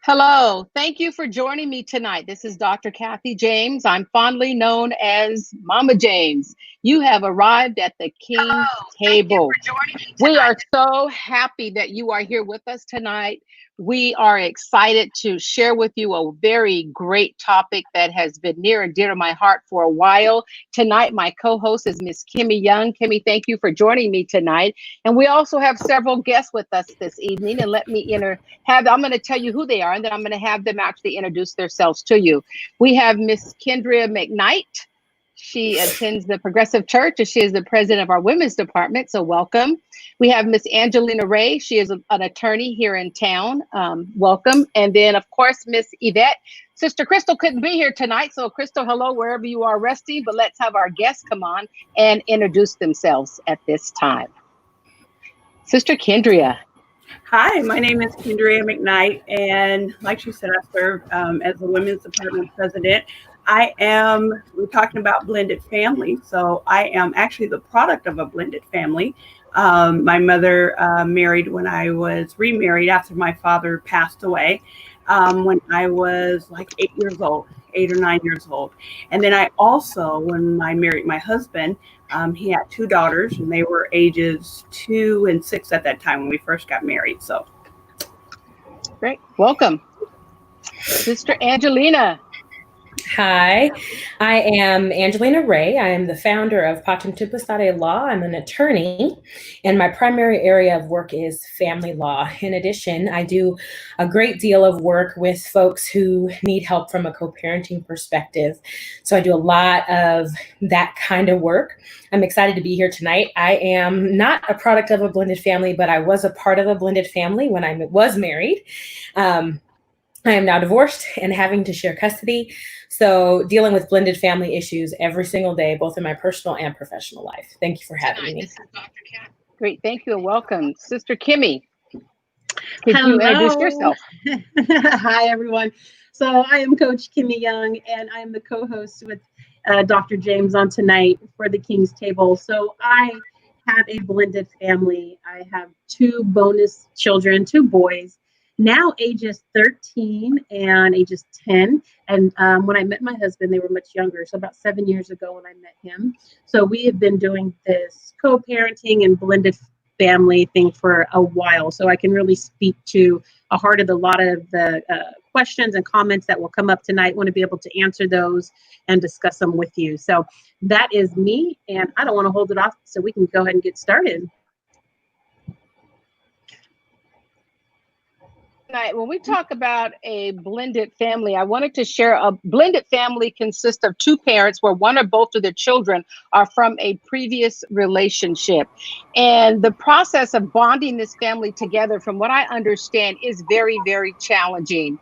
Hello, thank you for joining me tonight. This is Dr. Kathy James. I'm fondly known as Mama James. You have arrived at the King's Hello, thank you table. for joining me We are tonight. so happy that you are here with us tonight. We are excited to share with you a very great topic that has been near and dear to my heart for a while. Tonight, my co-host is Miss Kimmy Young. Kimmy, thank you for joining me tonight. And we also have several guests with us this evening. And let me I'm going to tell you who they are, and then I'm going to have them actually introduce themselves to you. We have Miss Kendria McKnight. She attends the Progressive Church, and she is the president of our women's department. So welcome. We have Miss Angelina Ray. She is an attorney here in town. Welcome. And then, of course, Miss Yvette. Sister Crystal couldn't be here tonight. So, Crystal, hello, wherever you are resting. But let's have our guests come on and introduce themselves at this time. Sister Kendria. Hi, my name is Kendria McKnight, and like she said, I serve as the Women's Department President. We're talking about blended family, so I am actually the product of a blended family. My mother married when I was remarried after my father passed away when I was like 8 or 9 years old. And then I also, when I married my husband, he had two daughters, and they were ages 2 and 6 at that time when we first got married. So, Great. Welcome. Sister Angelina. Hi, I am Angelina Ray. I am the founder of Pacem Tempestade Law. I'm an attorney, and my primary area of work is family law. In addition, I do a great deal of work with folks who need help from a co-parenting perspective. So I do a lot of that kind of work. I'm excited to be here tonight. I am not a product of a blended family, but I was a part of a blended family when I was married. I am now divorced and having to share custody. So dealing with blended family issues every single day, both in my personal and professional life. Thank you for having me. This is Dr. Kat. Great. Thank you and welcome. Sister Kimmy, could you introduce yourself? Hi, everyone. So I am Coach Kimmy Young, and I am the co-host with Dr. James on tonight for the King's Table. So I have a blended family. I have two bonus children, two boys, now ages 13 and ages 10. And when I met my husband, they were much younger. So about 7 years ago when I met him. So we have been doing this co-parenting and blended family thing for a while. So I can really speak to a heart of a lot of the questions and comments that will come up tonight. Want to be able to answer those and discuss them with you. So that is me. And I don't want to hold it off. So we can go ahead and get started. When we talk about a blended family, I wanted to share a blended family consists of two parents where one or both of their children are from a previous relationship. And the process of bonding this family together, from what I understand, is very, very challenging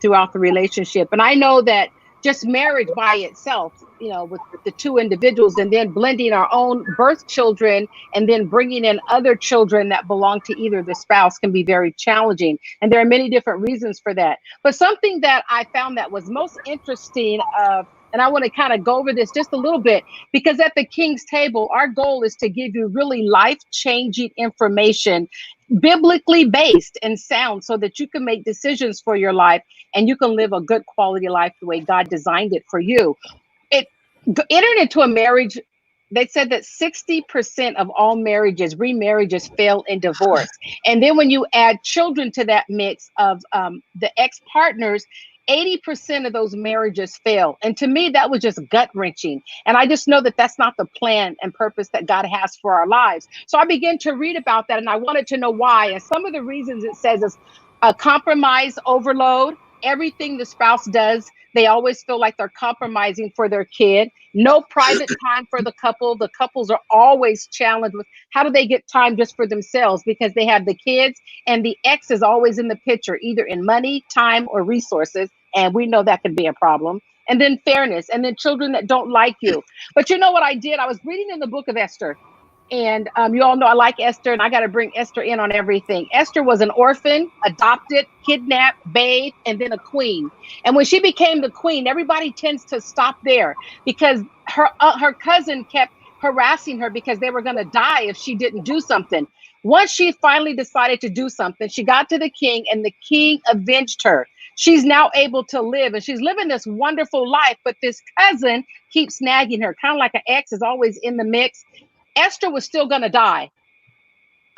throughout the relationship. And I know that just marriage by itself, with the two individuals, and then blending our own birth children and then bringing in other children that belong to either the spouse can be very challenging. And there are many different reasons for that. But something that I found that was most interesting, and I want to kind of go over this just a little bit, because at the King's Table, our goal is to give you really life-changing information, biblically based and sound, so that you can make decisions for your life and you can live a good quality life the way God designed it for you. Entering into a marriage, they said that 60% of all remarriages fail in divorce. And then when you add children to that mix of the ex-partners, 80% of those marriages fail. And to me, that was just gut-wrenching. And I just know that that's not the plan and purpose that God has for our lives. So I began to read about that, and I wanted to know why. And some of the reasons it says is a compromise overload. Everything the spouse does, they always feel like they're compromising for their kid. No private time for the couple. The couples are always challenged with how do they get time just for themselves, because they have the kids, and the ex is always in the picture, either in money, time, or resources. And we know that could be a problem. And then fairness, and then children that don't like you. But you know what I did? I was reading in the book of Esther. And you all know I like Esther, and I got to bring Esther in on everything. Esther was an orphan, adopted, kidnapped, bathed, and then a queen. And when she became the queen, everybody tends to stop there because her cousin kept harassing her because they were going to die if she didn't do something. Once she finally decided to do something, she got to the king, and the king avenged her. She's now able to live and she's living this wonderful life, but this cousin keeps nagging her, kind of like an ex is always in the mix. Esther was still going to die.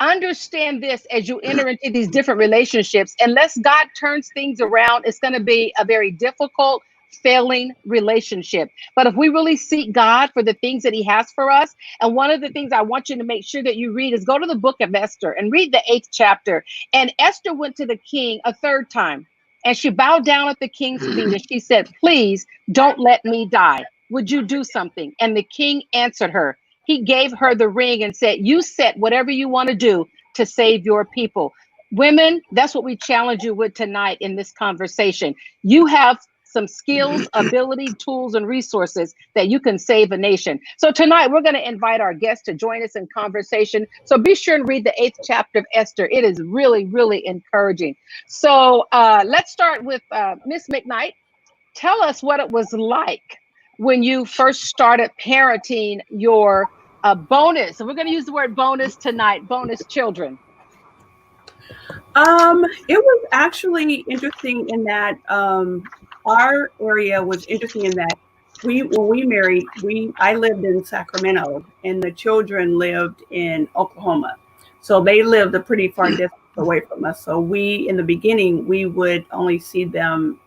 Understand this as you enter into these different relationships. Unless God turns things around, it's going to be a very difficult, failing relationship. But if we really seek God for the things that he has for us, and one of the things I want you to make sure that you read is go to the book of Esther and read the 8th chapter. And Esther went to the king a 3rd time and she bowed down at the king's feet and she said, please don't let me die. Would you do something? And the king answered her. He gave her the ring and said, you set whatever you want to do to save your people. Women, that's what we challenge you with tonight in this conversation. You have some skills, ability, tools, and resources that you can save a nation. So tonight, we're going to invite our guests to join us in conversation. So be sure and read the 8th chapter of Esther. It is really, really encouraging. So let's start with Miss McKnight. Tell us what it was like when you first started parenting your bonus. So we're going to use the word bonus tonight, bonus children. It was actually interesting in that our area was interesting in that when we married, I lived in Sacramento and the children lived in Oklahoma. So they lived a pretty far distance away from us. So in the beginning, we would only see them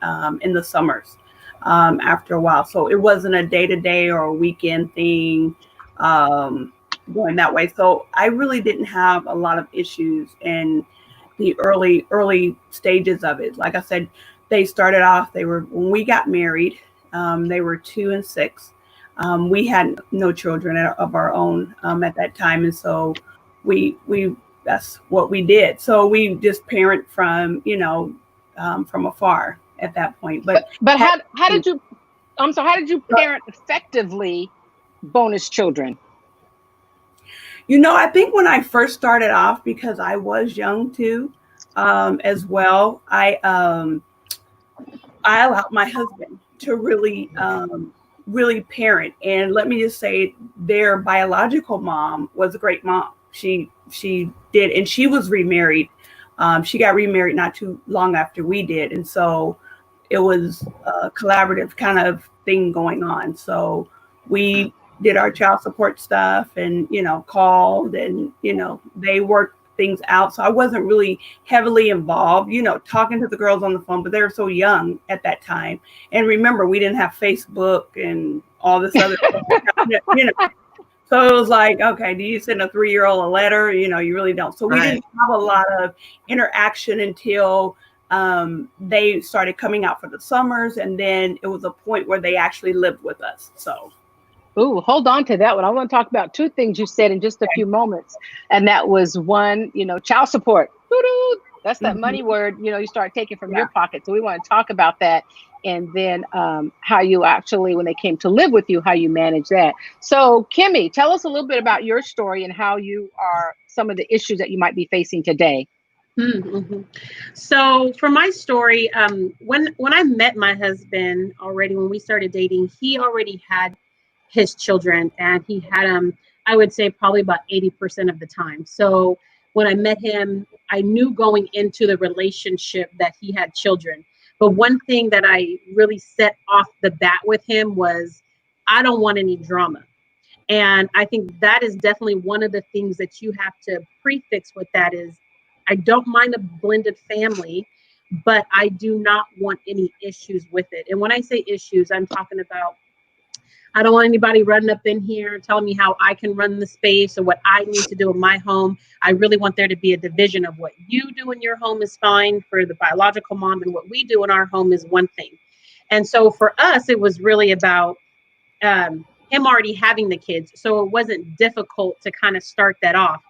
in the summers after a while. So it wasn't a day-to-day or a weekend thing going that way. So I really didn't have a lot of issues in the early stages of it. Like I said, they started off, when we got married, they were 2 and 6. We had no children of our own at that time. And so we that's what we did. So we just parent from afar at that point. But how did you parent effectively bonus children? I think when I first started off, because I was young too, as well, I allowed my husband to really parent. And let me just say, their biological mom was a great mom. She did, and she was remarried. She got remarried not too long after we did, and so it was a collaborative kind of thing going on. So we did our child support stuff and, called and, they worked things out. So I wasn't really heavily involved, talking to the girls on the phone, but they were so young at that time. And remember, we didn't have Facebook and all this other stuff, So it was like, okay, do you send a 3-year-old a letter? You really don't. So we didn't have a lot of interaction until they started coming out for the summers. And then it was a point where they actually lived with us. So. Ooh, hold on to that one. I want to talk about 2 things you said in just a few moments. And that was one, child support. That's that money word, you start taking from your pocket. So we want to talk about that. And then how you actually, when they came to live with you, how you manage that. So Kimmy, tell us a little bit about your story and how you are, some of the issues that you might be facing today. Mm-hmm. So for my story, when I met my husband already, when we started dating, he already had his children, and he had them, I would say probably about 80% of the time. So when I met him, I knew going into the relationship that he had children. But one thing that I really set off the bat with him was, I don't want any drama. And I think that is definitely one of the things that you have to prefix with that is, I don't mind a blended family, but I do not want any issues with it. And when I say issues, I'm talking about, I don't want anybody running up in here telling me how I can run the space or what I need to do in my home. I really want there to be a division of what you do in your home is fine for the biological mom, and what we do in our home is one thing. And so for us, it was really about him already having the kids. So it wasn't difficult to kind of start that off.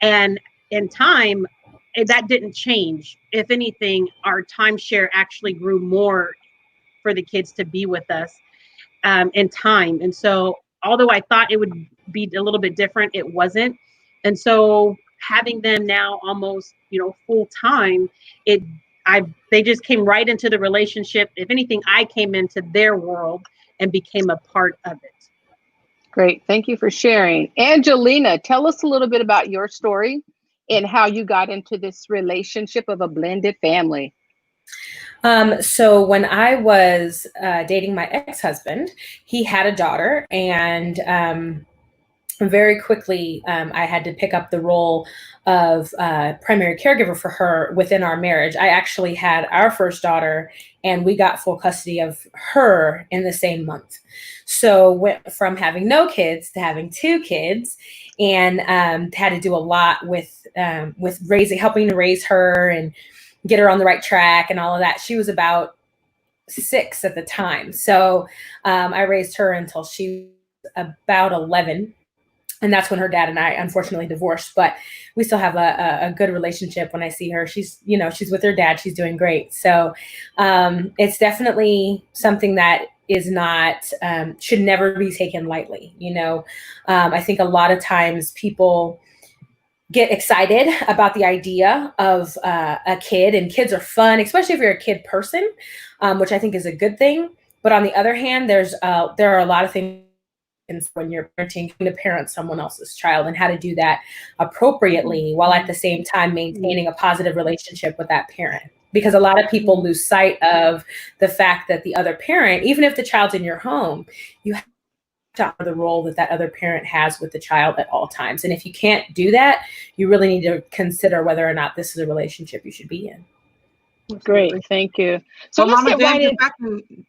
And in time, that didn't change. If anything, our timeshare actually grew more for the kids to be with us. In time. And so although I thought it would be a little bit different, it wasn't. And so having them now almost, full time, they just came right into the relationship. If anything, I came into their world and became a part of it. Great. Thank you for sharing. Angelina, tell us a little bit about your story and how you got into this relationship of a blended family. So when I was dating my ex-husband, he had a daughter, and very quickly, I had to pick up the role of primary caregiver for her within our marriage. I actually had our first daughter, and we got full custody of her in the same month. So went from having no kids to having 2 kids, and had to do a lot with helping to raise her and get her on the right track and all of that. She was about 6 at the time, so I raised her until she was about 11. And that's when her dad and I unfortunately divorced, but we still have a good relationship. When I see her, she's with her dad. She's doing great. So it's definitely something that is not, should never be taken lightly. I think a lot of times people get excited about the idea of a kid, and kids are fun, especially if you're a kid person, which I think is a good thing. But on the other hand, there are a lot of things when you're parenting to parent someone else's child, and how to do that appropriately while at the same time maintaining a positive relationship with that parent. Because a lot of people lose sight of the fact that the other parent, even if the child's in your home, you have to honor the role that other parent has with the child at all times. And if you can't do that, you really need to consider whether or not this is a relationship you should be in. Great, thank you. So well, let's Mama get right James, in. if I can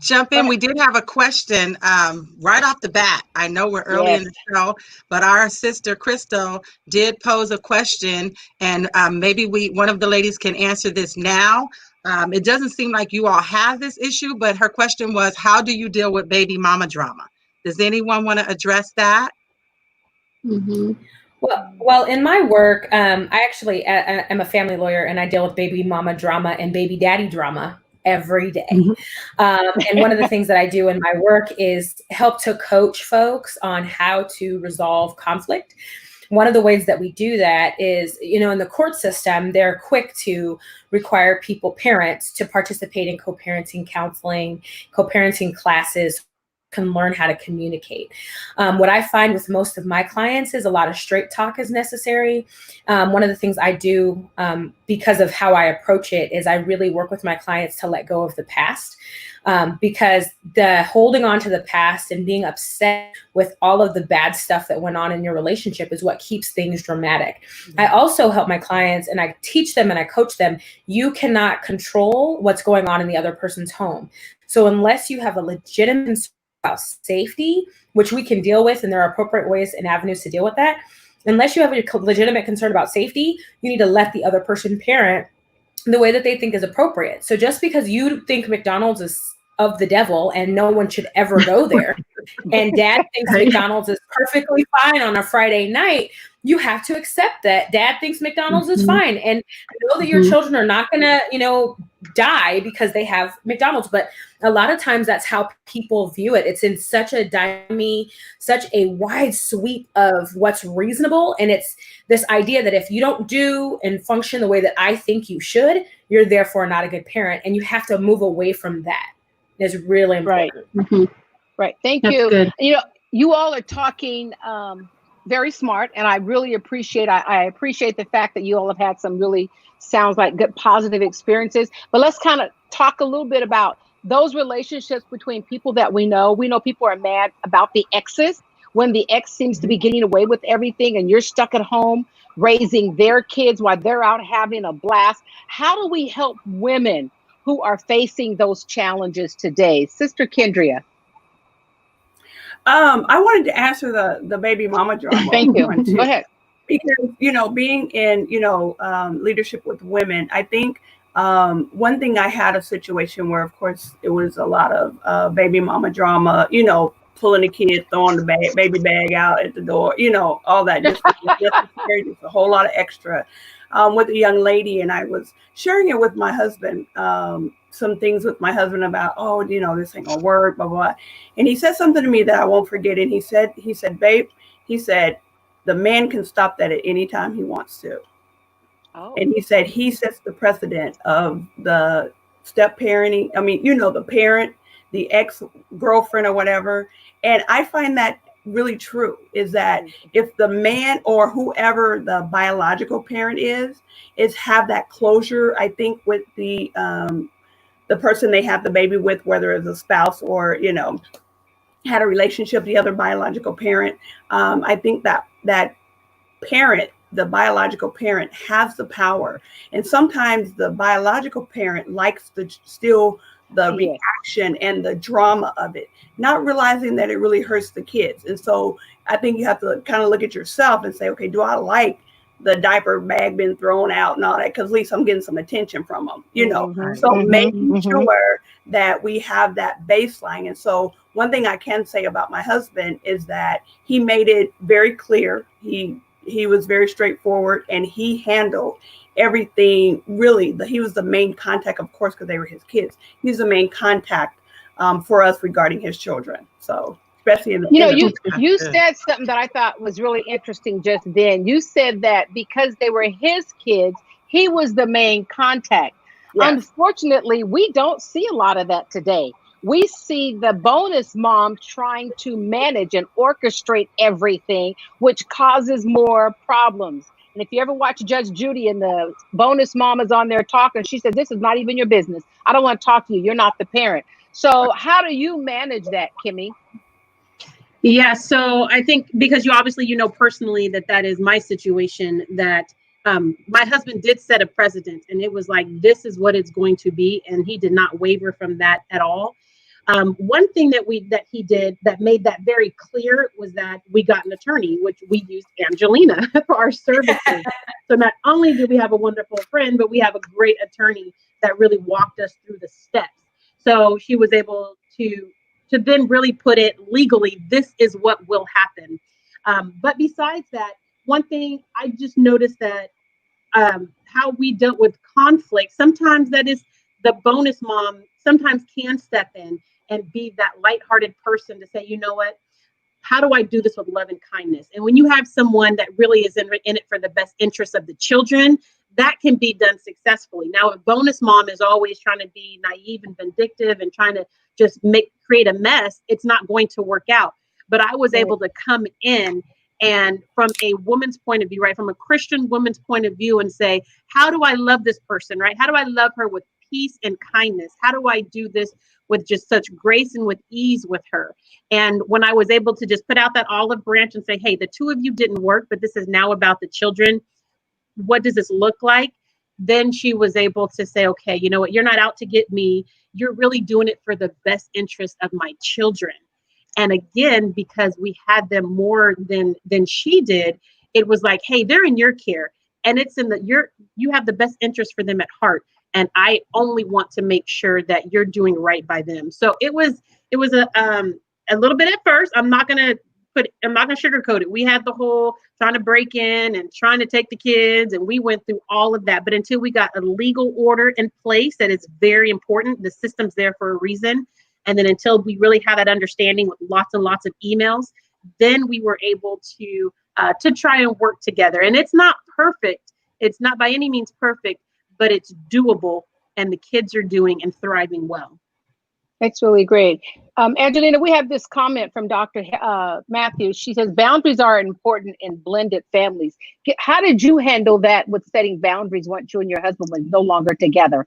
jump in, we did have a question right off the bat. I know we're early in the show, but our sister Crystal did pose a question, and maybe one of the ladies can answer this now. It doesn't seem like you all have this issue, but her question was, how do you deal with baby mama drama? Does anyone want to address that? Mm-hmm. Well, in my work, I actually am a family lawyer, and I deal with baby mama drama and baby daddy drama every day. And one of the things that I do in my work is help to coach folks on how to resolve conflict. One of the ways that we do that is, in the court system, they're quick to require parents to participate in co-parenting counseling, co-parenting classes, can learn how to communicate. What I find with most of my clients is a lot of straight talk is necessary. One of the things I do because of how I approach it is I really work with my clients to let go of the past, because the holding on to the past and being upset with all of the bad stuff that went on in your relationship is what keeps things dramatic. I also help my clients, and I teach them and I coach them. You cannot control what's going on in the other person's home. So unless you have a legitimate about safety, which we can deal with, and there are appropriate ways and avenues to deal with that. Unless you have a legitimate concern about safety, you need to let the other person parent the way that they think is appropriate. So just because you think McDonald's is of the devil and no one should ever go there, and dad thinks McDonald's is perfectly fine on a Friday night, you have to accept that dad thinks McDonald's is fine, and know that your children are not going to, die because they have McDonald's. But a lot of times that's how people view it. It's in such a wide sweep of what's reasonable. And it's this idea that if you don't do and function the way that I think you should, you're therefore not a good parent. And you have to move away from that. It's really important. Right. Mm-hmm. Right. Thank you. Good. You all are talking very smart, and I really appreciate. I appreciate the fact that you all have had some really sounds like good positive experiences. But let's kind of talk a little bit about those relationships between people that we know. We know people are mad about the exes when the ex seems to be getting away with everything, and you're stuck at home raising their kids while they're out having a blast. How do we help women who are facing those challenges today? Sister Kendria. I wanted to answer the baby mama drama. Thank you. Go ahead. Because, being in, leadership with women, I think one thing, I had a situation where, of course, it was a lot of baby mama drama, pulling the kid, throwing the baby bag out at the door, all that. Just a whole lot of extra with a young lady. And I was sharing it with my husband, some things with my husband about, this ain't gonna work, blah, blah. And he said something to me that I won't forget. And he said, babe, the man can stop that at any time he wants to. Oh. And he said he sets the precedent of the step parenting. I mean, the parent, the ex-girlfriend or whatever. And I find that really true, is that if the man or whoever the biological parent is have that closure, I think, with the person they have the baby with, whether it's a spouse or, you know, had a relationship, the other biological parent, I think that parent, the biological parent, has the power. And sometimes the biological parent likes still the reaction and the drama of it, not realizing that it really hurts the kids. And so I think you have to kind of look at yourself and say, okay, do I like the diaper bag being thrown out and all that? Because at least I'm getting some attention from them, you know. So making sure that we have that baseline. And so one thing I can say about my husband is that he made it very clear. He was very straightforward, and he handled everything really. He was the main contact, of course, because they were his kids. He's the main contact for us regarding his children. So especially in the, you know, you said something that I thought was really interesting just then. You said that because they were his kids, he was the main contact. Yes. Unfortunately, we don't see a lot of that today. We see the bonus mom trying to manage and orchestrate everything, which causes more problems. And if you ever watch Judge Judy and the bonus mom is on there talking, she said, this is not even your business. I don't want to talk to you. You're not the parent. So how do you manage that, Kimmy? Yeah, so I think because you obviously, you know, personally that is my situation, that my husband did set a precedent, and it was like, this is what it's going to be. And he did not waver from that at all. One thing that he did that made that very clear was that we got an attorney, which we used Angelina for our services. So not only do we have a wonderful friend, but we have a great attorney that really walked us through the steps. So she was able to then really put it legally, this is what will happen. But besides that, one thing I just noticed that how we dealt with conflict, sometimes that is the bonus mom sometimes can step in and be that lighthearted person to say, you know what, how do I do this with love and kindness? And when you have someone that really is in it for the best interest of the children, that can be done successfully. Now, a bonus mom is always trying to be naive and vindictive and trying to just create a mess. It's not going to work out. But I was able to come in and from a woman's point of view, right, from a Christian woman's point of view, and say, how do I love this person, right? How do I love her with peace and kindness? How do I do this with just such grace and with ease with her? And when I was able to just put out that olive branch and say, hey, the two of you didn't work, but this is now about the children. What does this look like? Then she was able to say, okay, you know what? You're not out to get me. You're really doing it for the best interest of my children. And again, because we had them more than she did, it was like, hey, they're in your care, and it's in you have the best interest for them at heart. And I only want to make sure that you're doing right by them. So it was a little bit at first. I'm not gonna sugarcoat it. We had the whole trying to break in and trying to take the kids, and we went through all of that. But until we got a legal order in place, that is very important. The system's there for a reason. And then until we really had that understanding with lots and lots of emails, then we were able to try and work together. And it's not perfect. It's not by any means perfect, but it's doable, and the kids are doing and thriving well. That's really great. Angelina, we have this comment from Dr. Matthews. She says, boundaries are important in blended families. How did you handle that with setting boundaries once you and your husband were no longer together?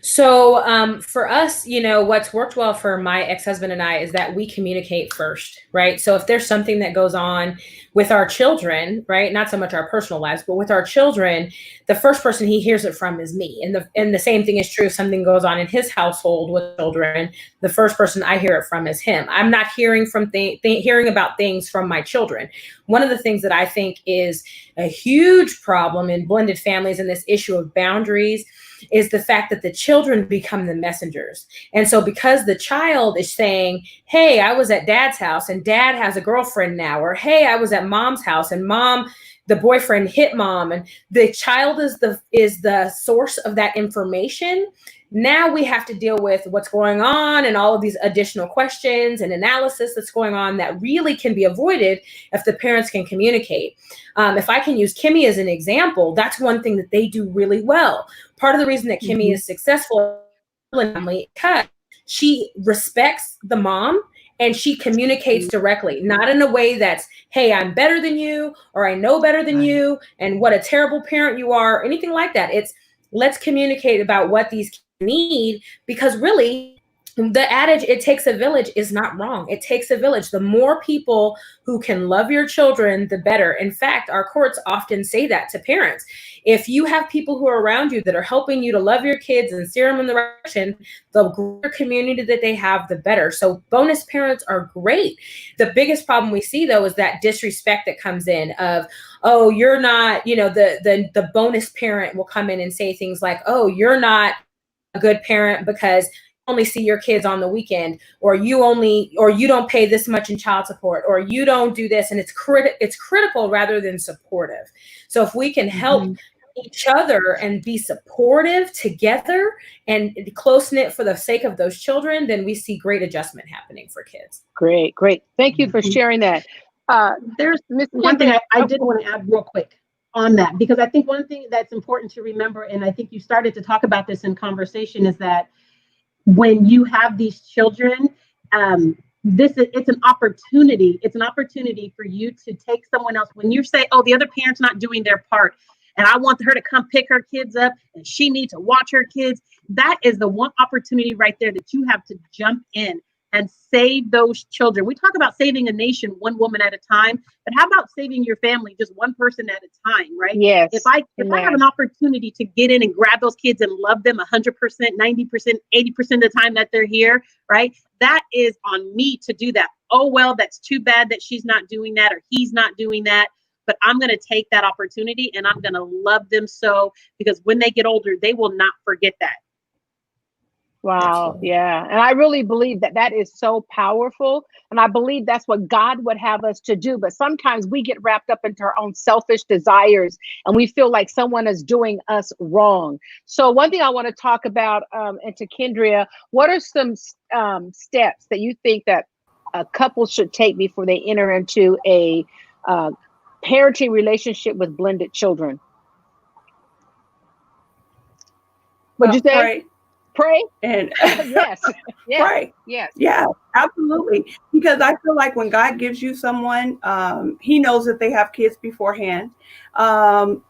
So for us, you know, what's worked well for my ex-husband and I is that we communicate first, right? So if there's something that goes on with our children, right, not so much our personal lives, but with our children, the first person he hears it from is me. And the same thing is true if something goes on in his household with children, the first person I hear it from is him. I'm not hearing about things from my children. One of the things that I think is a huge problem in blended families and this issue of boundaries is the fact that the children become the messengers. And so because the child is saying, hey, I was at dad's house and dad has a girlfriend now, or hey, I was at mom's house and mom, the boyfriend hit mom, and the child is the source of that information. Now we have to deal with what's going on and all of these additional questions and analysis that's going on that really can be avoided if the parents can communicate. If I can use Kimmy as an example, that's one thing that they do really well. Part of the reason that Kimmy is successful in family, because she respects the mom and she communicates directly, not in a way that's, hey, I'm better than you, or I know better than you, and what a terrible parent you are, anything like that. It's, let's communicate about what these kids need, because really, the adage, it takes a village, is not wrong. It takes a village. The more people who can love your children, the better. In fact, our courts often say that to parents. If you have people who are around you that are helping you to love your kids and steer them in the right direction, the greater community that they have, the better. So bonus parents are great. The biggest problem we see, though, is that disrespect that comes in of, oh, you're not, the bonus parent will come in and say things like, oh, you're not a good parent because only see your kids on the weekend, or you don't pay this much in child support, or you don't do this. And it's critical rather than supportive. So if we can help each other and be supportive together and close knit for the sake of those children, then we see great adjustment happening for kids. Great. Thank you for sharing that. There's one thing I did want to add real quick on that, because I think one thing that's important to remember, and I think you started to talk about this in conversation, is that when you have these children, it's an opportunity. It's an opportunity for you to take someone else. When you say, oh, the other parent's not doing their part, and I want her to come pick her kids up, and she needs to watch her kids, that is the one opportunity right there that you have to jump in and save those children. We talk about saving a nation one woman at a time, but how about saving your family just one person at a time, right? Yes. If I have an opportunity to get in and grab those kids and love them 100%, 90%, 80% of the time that they're here, right? That is on me to do that. Oh, well, that's too bad that she's not doing that or he's not doing that. But I'm going to take that opportunity and I'm going to love them so, because when they get older, they will not forget that. Wow. Absolutely. Yeah. And I really believe that is so powerful. And I believe that's what God would have us to do. But sometimes we get wrapped up into our own selfish desires and we feel like someone is doing us wrong. So one thing I want to talk about, and to Kendria, what are some steps that you think that a couple should take before they enter into a parenting relationship with blended children? What'd you say? Pray. And yes. Pray. Yes. Yeah, absolutely. Because I feel like when God gives you someone, he knows that they have kids beforehand.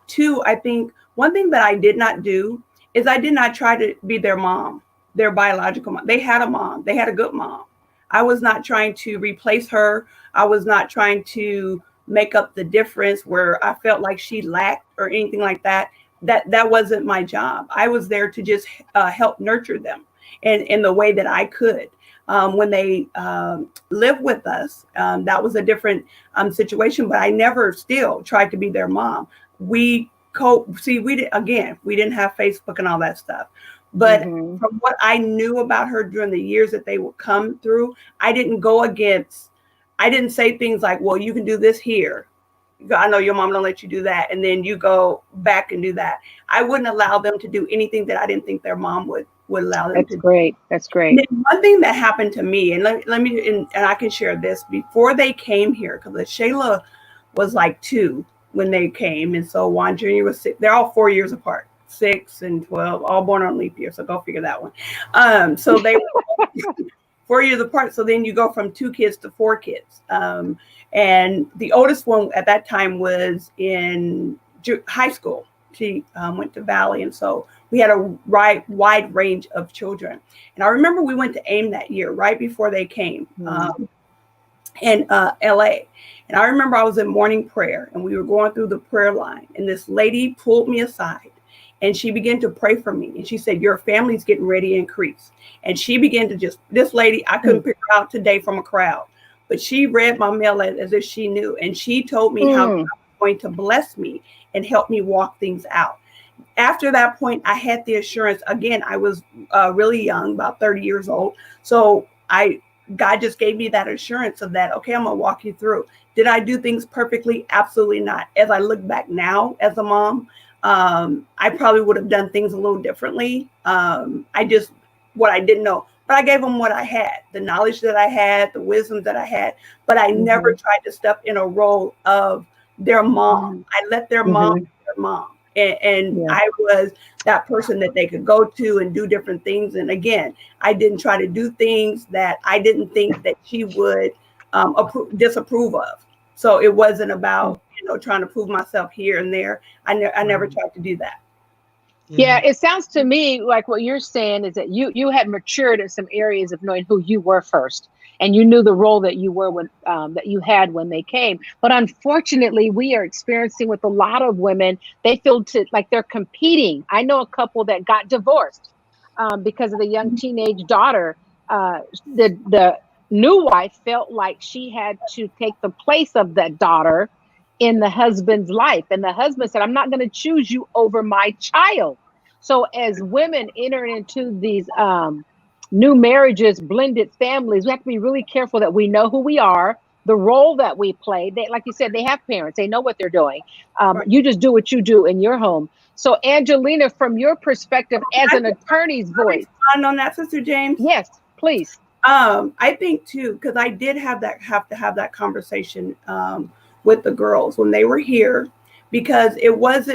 Two, I think one thing that I did not do is I did not try to be their mom, their biological mom. They had a mom. They had a good mom. I was not trying to replace her. I was not trying to make up the difference where I felt like she lacked or anything like that. That wasn't my job. I was there to just help nurture them in the way that I could. When they lived with us, that was a different situation, but I never still tried to be their mom. We didn't have Facebook and all that stuff. But from what I knew about her during the years that they would come through, I didn't say things like, well, you can do this here. I know your mom don't let you do that. And then you go back and do that. I wouldn't allow them to do anything that I didn't think their mom would allow them to do. That's great. And then one thing that happened to me, and let me, and I can share this, before they came here, because Shayla was like 2 when they came. And so Juan Jr. was 6. They're all 4 years apart, 6 and 12, all born on leap year. So go figure that one. So they were 4 years apart. So then you go from 2 kids to 4 kids. And the oldest one at that time was in high school. She went to Valley. And so we had a wide range of children. And I remember we went to AIM that year, right before they came in LA. And I remember I was in morning prayer and we were going through the prayer line. And this lady pulled me aside and she began to pray for me. And she said, your family's getting ready to increase. And she began to this lady, I couldn't pick her out today from a crowd. But she read my mail as if she knew. And she told me how God was going to bless me and help me walk things out. After that point, I had the assurance. Again, I was really young, about 30 years old. So God just gave me that assurance of that. Okay, I'm going to walk you through. Did I do things perfectly? Absolutely not. As I look back now as a mom, I probably would have done things a little differently. What I didn't know. But I gave them what I had, the knowledge that I had, the wisdom that I had. But I never tried to step in a role of their mom. I let their mom be their mom. And I was that person that they could go to and do different things. And again, I didn't try to do things that I didn't think that she would disapprove of. So it wasn't about, trying to prove myself here and there. I never tried to do that. Yeah, it sounds to me like what you're saying is that you had matured in some areas of knowing who you were first, and you knew the role that you were when that you had when they came. But unfortunately, we are experiencing with a lot of women, they feel like they're competing. I know a couple that got divorced because of the young teenage daughter. The new wife felt like she had to take the place of that daughter in the husband's life. And the husband said, I'm not going to choose you over my child. So as women enter into these new marriages, blended families, we have to be really careful that we know who we are, the role that we play. They, like you said, they have parents, they know what they're doing. You just do what you do in your home. So Angelina, from your perspective as an attorney's voice. On that, Sister James? Yes, please. I think too, because I did have to have that conversation with the girls when they were here, because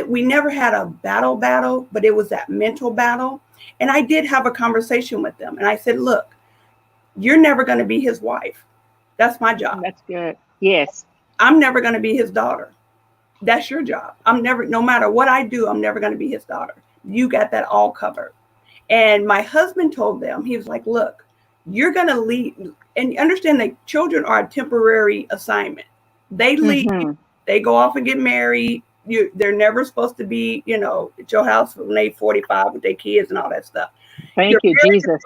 we never had a battle, but it was that mental battle. And I did have a conversation with them. And I said, look, you're never going to be his wife. That's my job. That's good. Yes. I'm never going to be his daughter. That's your job. No matter what I do, I'm never going to be his daughter. You got that all covered. And my husband told them, he was like, look, you're going to leave. And understand that children are a temporary assignment. They leave, they go off and get married. They're never supposed to be, at your house when they're 45 with their kids and all that stuff. Thank you, Jesus.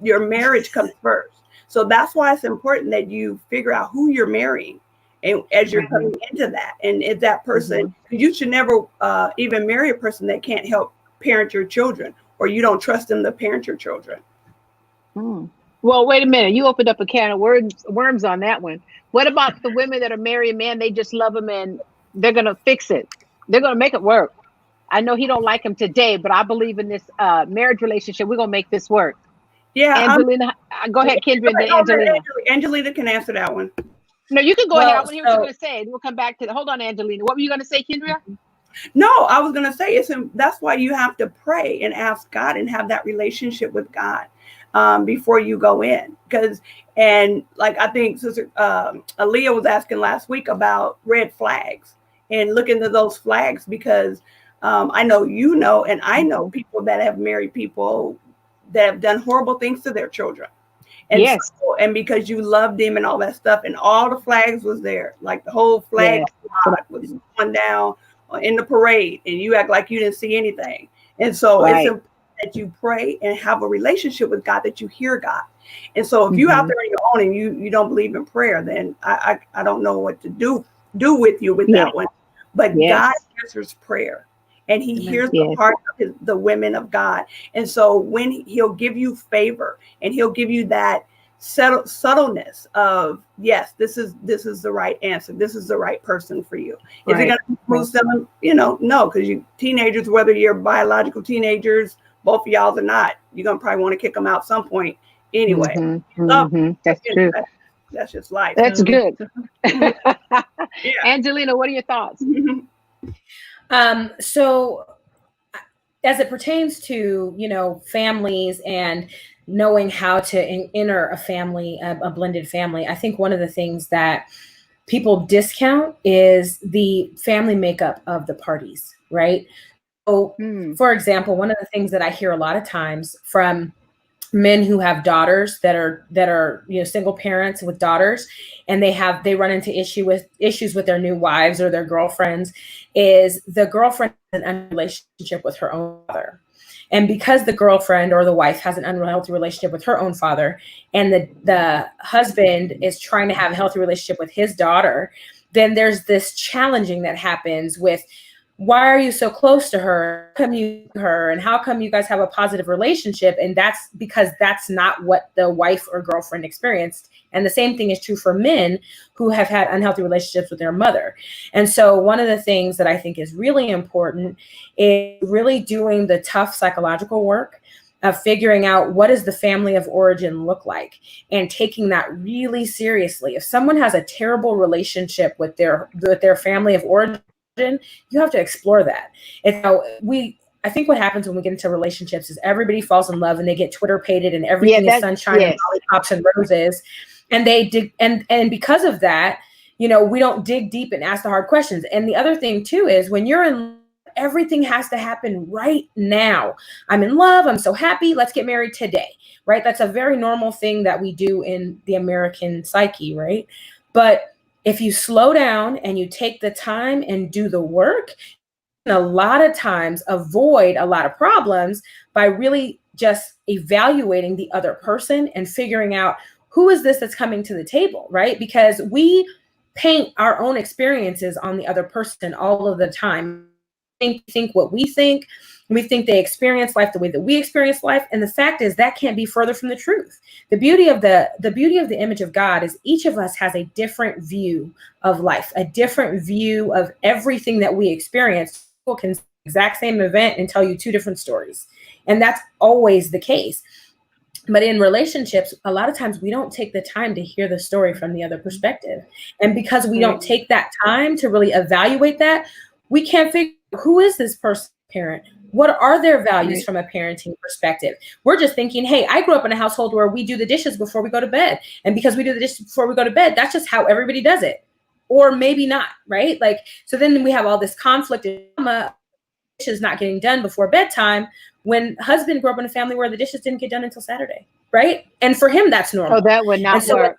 Your marriage comes first. So that's why it's important that you figure out who you're marrying, and as you're coming into that. And if that person, you should never even marry a person that can't help parent your children, or you don't trust them to parent your children. Well, wait a minute. You opened up a can of worms on that one. What about the women that are married men? They just love him and they're going to fix it. They're going to make it work. I know he don't like him today, but I believe in this marriage relationship. We're going to make this work. Yeah. Angelina, go ahead, Kendra. Angelina can answer that one. No, you can go ahead. I want to hear what you're going to say. We'll come back to that. Hold on, Angelina. What were you going to say, Kendra? No, I was going to say that's why you have to pray and ask God and have that relationship with God before you go in. And like I think Sister Aaliyah was asking last week about red flags, and look into those flags, because I know and I know people that have married people that have done horrible things to their children. And yes. And because you loved them and all that stuff, and all the flags was there, like the whole flag was going down in the parade, and you act like you didn't see anything. And so it's important that you pray and have a relationship with God, that you hear God. And so if you're out there on your own and you don't believe in prayer, then I don't know what to do with you with that one. But God answers prayer, and he hears the heart of the women of God. And so when he'll give you favor, and he'll give you that subtleness of, yes, this is the right answer. This is the right person for you. Is it going to prove something? No, because you teenagers, whether you're biological teenagers, both of y'all or not, you're going to probably want to kick them out at some point anyway. That's true. That's just life. That's good. Angelina, what are your thoughts? So as it pertains to, families and knowing how to enter a family, a blended family, I think one of the things that people discount is the family makeup of the parties, right? So, for example, one of the things that I hear a lot of times from men who have daughters that are single parents with daughters, and they run into issues with their new wives or their girlfriends, is the girlfriend has an unhealthy relationship with her own father. And because the girlfriend or the wife has an unhealthy relationship with her own father, and the husband is trying to have a healthy relationship with his daughter, then there's this challenging that happens with, why are you so close to her? How come and how come you guys have a positive relationship? And that's because that's not what the wife or girlfriend experienced. And the same thing is true for men who have had unhealthy relationships with their mother. And so one of the things that I think is really important is really doing the tough psychological work of figuring out, what does the family of origin look like, and taking that really seriously. If someone has a terrible relationship with their family of origin, you have to explore that. And so I think what happens when we get into relationships is everybody falls in love and they get Twitter pated and everything is sunshine and lollipops and roses. And they dig, and because of that, we don't dig deep and ask the hard questions. And the other thing too is when you're in love, everything has to happen right now. I'm in love. I'm so happy. Let's get married today, right? That's a very normal thing that we do in the American psyche, right? But if you slow down and you take the time and do the work, a lot of times avoid a lot of problems by really just evaluating the other person and figuring out who is this that's coming to the table, right? Because we paint our own experiences on the other person all of the time. Think what we think. We think they experience life the way that we experience life. And the fact is that can't be further from the truth. The beauty of the image of God is each of us has a different view of life, a different view of everything that we experience. People can see the exact same event and tell you two different stories. And that's always the case. But in relationships, a lot of times we don't take the time to hear the story from the other perspective. And because we don't take that time to really evaluate that, we can't figure out who is this person parent? What are their values from a parenting perspective? We're just thinking, hey, I grew up in a household where we do the dishes before we go to bed. And because we do the dishes before we go to bed, that's just how everybody does it. Or maybe not, right? So then we have all this conflict and drama, dishes not getting done before bedtime, when husband grew up in a family where the dishes didn't get done until Saturday, right? And for him, that's normal. Oh, that would not work.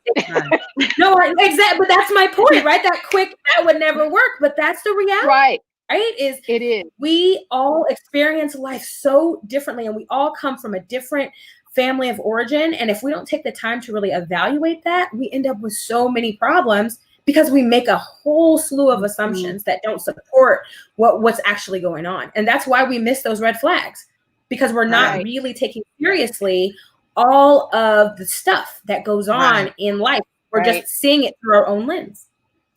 No, exactly. But that's my point, right? That would never work. But that's the reality. Right? It is. We all experience life so differently, and we all come from a different family of origin. And if we don't take the time to really evaluate that, we end up with so many problems because we make a whole slew of assumptions that don't support what's actually going on. And that's why we miss those red flags, because we're not really taking seriously all of the stuff that goes on in life. We're just seeing it through our own lens.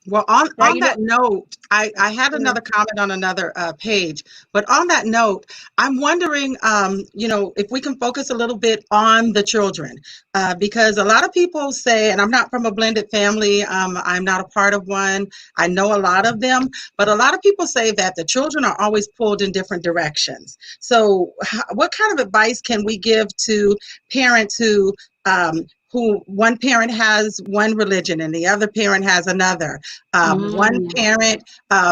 Well, on that note, I had another comment on another page, but on that note, I'm wondering, if we can focus a little bit on the children, because a lot of people say, and I'm not from a blended family, I'm not a part of one, I know a lot of them, but a lot of people say that the children are always pulled in different directions. So what kind of advice can we give to parents who one parent has one religion and the other parent has another? One parent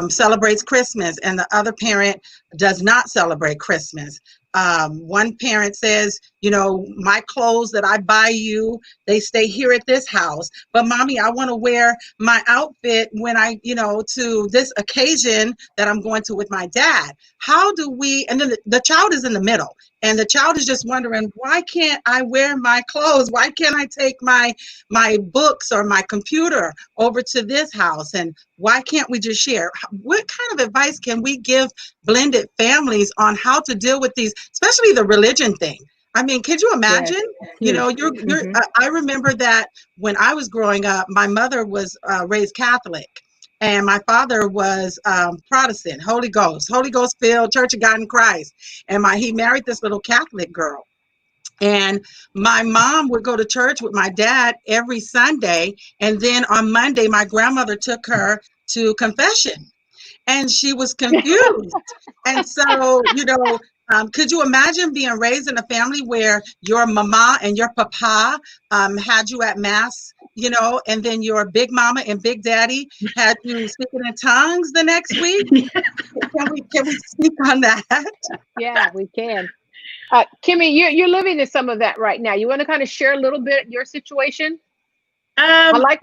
celebrates Christmas and the other parent does not celebrate Christmas. One parent says, my clothes that I buy you, they stay here at this house. But mommy, I want to wear my outfit when I, to this occasion that I'm going to with my dad. How do we, and then the child is in the middle. And the child is just wondering, why can't I wear my clothes? Why can't I take my books or my computer over to this house? And why can't we just share? What kind of advice can we give blended families on how to deal with these, especially the religion thing? I mean, could you imagine? Yes. I remember that when I was growing up, my mother was raised Catholic. And my father was Protestant, Holy Ghost filled, Church of God in Christ. And he married this little Catholic girl. And my mom would go to church with my dad every Sunday. And then on Monday, my grandmother took her to confession. And she was confused. And so, could you imagine being raised in a family where your mama and your papa had you at mass, and then your big mama and big daddy had you speaking in tongues the next week? Can we speak on that? Yeah, we can. Kimmy, you're living in some of that right now. You want to kind of share a little bit your situation? I like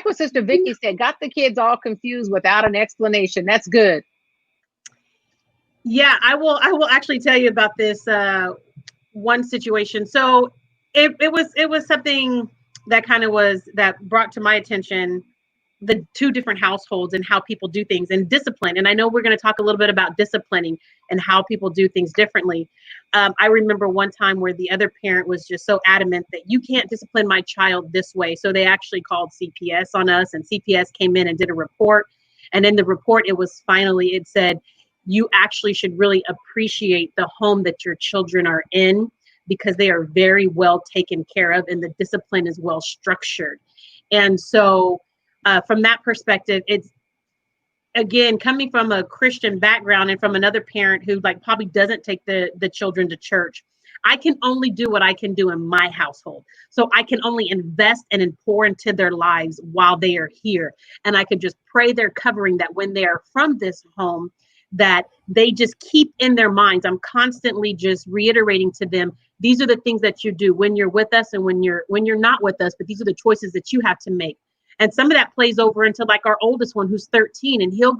what Sister Vicky said. Got the kids all confused without an explanation. That's good. Yeah, I will actually tell you about this one situation. So it was something that that brought to my attention the two different households and how people do things and discipline. And I know we're going to talk a little bit about disciplining and how people do things differently. I remember one time where the other parent was just so adamant that you can't discipline my child this way. So they actually called CPS on us, and CPS came in and did a report. And in the report, it said, you actually should really appreciate the home that your children are in, because they are very well taken care of and the discipline is well structured. And so from that perspective, again, coming from a Christian background and from another parent who like probably doesn't take the children to church, I can only do what I can do in my household. So I can only invest and pour into their lives while they are here. And I can just pray their covering that when they are from this home, that they just keep in their minds. I'm constantly just reiterating to them, these are the things that you do when you're with us and when you're not with us, but these are the choices that you have to make. And some of that plays over into like our oldest one who's 13, and he'll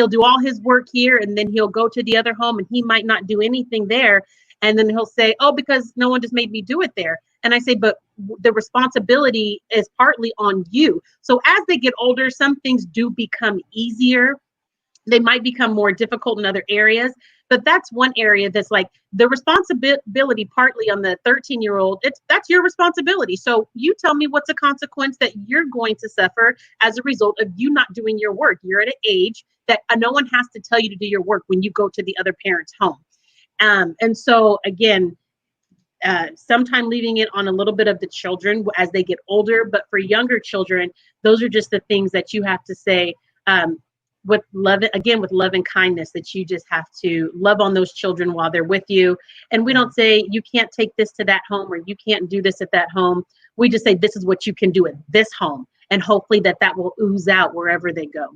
do all his work here, and then he'll go to the other home and he might not do anything there. And then he'll say, oh, because no one just made me do it there. And I say, but the responsibility is partly on you. So as they get older, some things do become easier. They might become more difficult in other areas, but that's one area that's like the responsibility partly on the 13-year-old. That's your responsibility. So you tell me what's a consequence that you're going to suffer as a result of you not doing your work. You're at an age that no one has to tell you to do your work when you go to the other parent's home. And so again, sometimes leaving it on a little bit of the children as they get older, but for younger children, those are just the things that you have to say, with love, again, with love and kindness, that you just have to love on those children while they're with you. And we don't say you can't take this to that home or you can't do this at that home. We just say this is what you can do at this home, and hopefully that will ooze out wherever they go.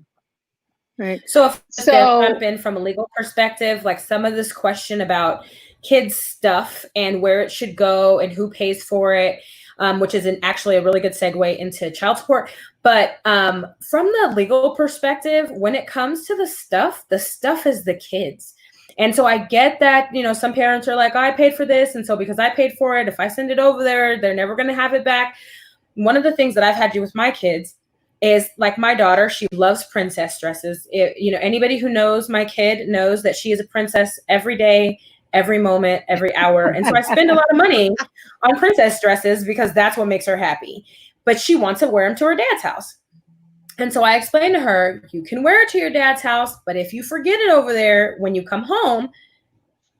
Right. So if I jump in from a legal perspective, like some of this question about kids stuff and where it should go and who pays for it, which is actually a really good segue into child support. But from the legal perspective, when it comes to the stuff is the kids. And so I get that, you know, some parents are like, oh, I paid for this. And so because I paid for it, if I send it over there, they're never going to have it back. One of the things that I've had to do with my kids is, like, my daughter, she loves princess dresses. Anybody who knows my kid knows that she is a princess every day, every moment, every hour. And so I spend a lot of money on princess dresses because that's what makes her happy. But she wants to wear them to her dad's house. And so I explained to her, you can wear it to your dad's house, but if you forget it over there when you come home,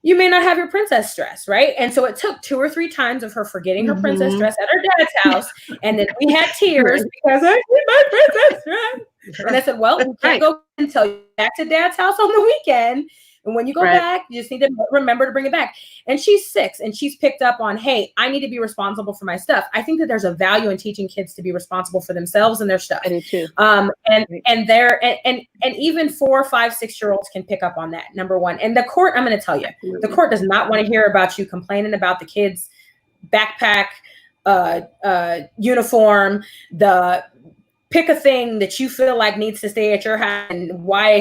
you may not have your princess dress, right? And so it took 2 or 3 times of her forgetting her princess dress at her dad's house. And then we had tears because I need my princess dress. And I said, well, we can't go until you back to dad's house on the weekend. And when you go back, you just need to remember to bring it back. And she's 6 and she's picked up on, hey, I need to be responsible for my stuff. I think that there's a value in teaching kids to be responsible for themselves and their stuff. I do too. And even 4, 5, 6-year-olds can pick up on that, number one. And the court, I'm going to tell you, the court does not want to hear about you complaining about the kids' backpack, uniform, pick a thing that you feel like needs to stay at your house and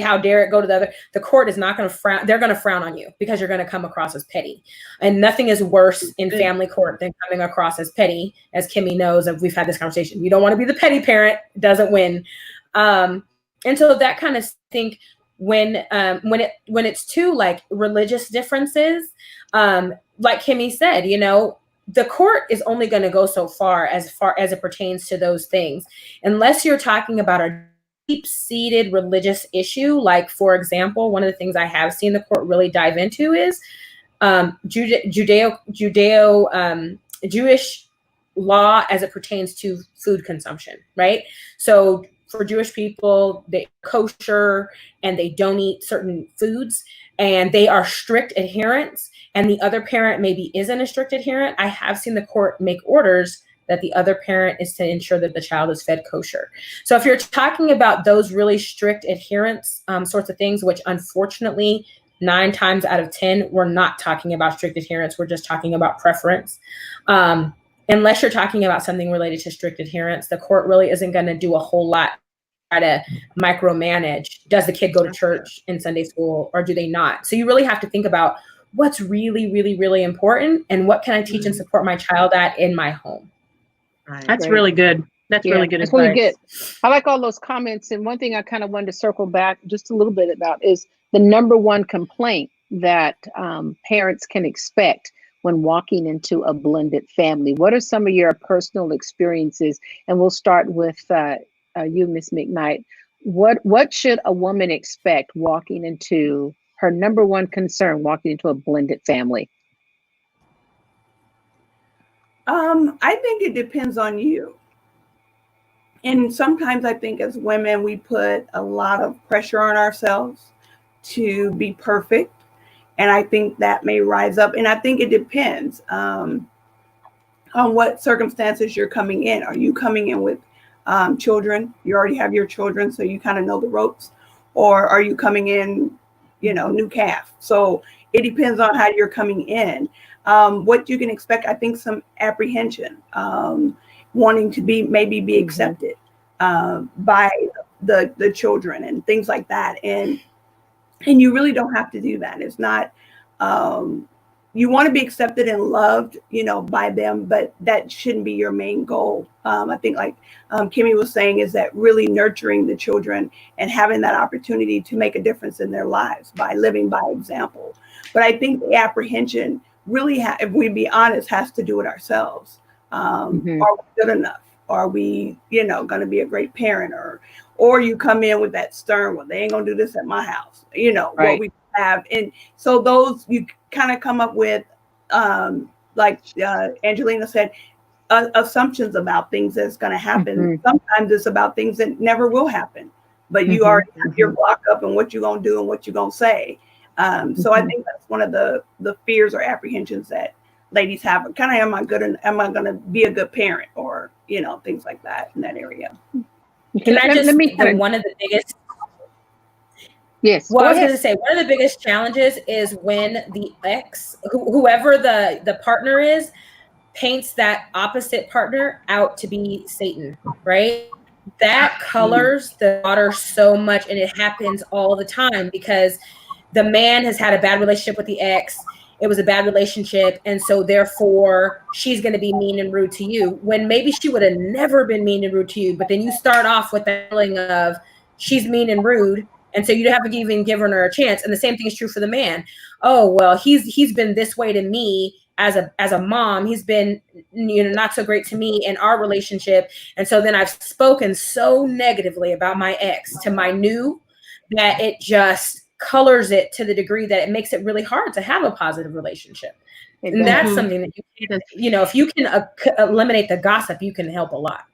how dare it go to the other. The court is not going to frown. They're going to frown on you because you're going to come across as petty. And nothing is worse in family court than coming across as petty, as Kimmy knows, and we've had this conversation. You don't want to be the petty parent, doesn't win. And so that kind of think when it's too like religious differences, like Kimmy said, you know, the court is only going to go so far as it pertains to those things, unless you're talking about a deep-seated religious issue. Like, for example, one of the things I have seen the court really dive into is Jewish law as it pertains to food consumption, right? So for Jewish people, they kosher and they don't eat certain foods, and they are strict adherents, and the other parent maybe isn't a strict adherent. I have seen the court make orders that the other parent is to ensure that the child is fed kosher. So if you're talking about those really strict adherence sorts of things, which unfortunately 9 times out of 10, we're not talking about strict adherence. We're just talking about preference. Unless you're talking about something related to strict adherence, the court really isn't going to do a whole lot to micromanage. Does the kid go to church in Sunday school or do they not? So you really have to think about what's really, really, really important and what can I teach and support my child at in my home. Right. That's really good. That's really good advice. Really good. I like all those comments. And one thing I kind of wanted to circle back just a little bit about is the number one complaint that parents can expect when walking into a blended family. What are some of your personal experiences? And we'll start with you, Ms. McKnight. What should a woman expect walking into her number one concern, walking into a blended family? I think it depends on you. And sometimes I think as women, we put a lot of pressure on ourselves to be perfect. And I think that may rise up. And I think it depends on what circumstances you're coming in. Are you coming in with children? You already have your children, so you kind of know the ropes. Or are you coming in, new calf? So it depends on how you're coming in. What you can expect, I think, some apprehension, wanting to maybe be accepted by the children and things like that. And you really don't have to do that. It's not, you want to be accepted and loved, by them, but that shouldn't be your main goal. I think like Kimmy was saying, is that really nurturing the children and having that opportunity to make a difference in their lives by living by example. But I think the apprehension really, if we be honest, has to do with ourselves. Are we good enough? Are we, going to be a great parent? Or you come in with that stern, well, they ain't going to do this at my house, right. What we have. And so those, you kind of come up with, like Angelina said, assumptions about things that's going to happen. Sometimes it's about things that never will happen, but you already have your block up and what you're going to do and what you're going to say. So I think that's one of the fears or apprehensions that ladies have. Kind of, am I going to be a good parent, or, things like that in that area. Can I just, one of the biggest, yes. Well, I was going to say, one of the biggest challenges is when the ex, whoever the partner is, paints that opposite partner out to be Satan, right? That colors the daughter so much, and it happens all the time because the man has had a bad relationship with the ex. It was a bad relationship, and so therefore she's going to be mean and rude to you, when maybe she would have never been mean and rude to you. But then you start off with the feeling of she's mean and rude, and so you haven't even given her a chance. And the same thing is true for the man. Oh, well, he's been this way to me as a mom. He's been, not so great to me in our relationship, and so then I've spoken so negatively about my ex to my new, that it just colors it to the degree that it makes it really hard to have a positive relationship. And that's something that you can, if you can eliminate the gossip, you can help a lot.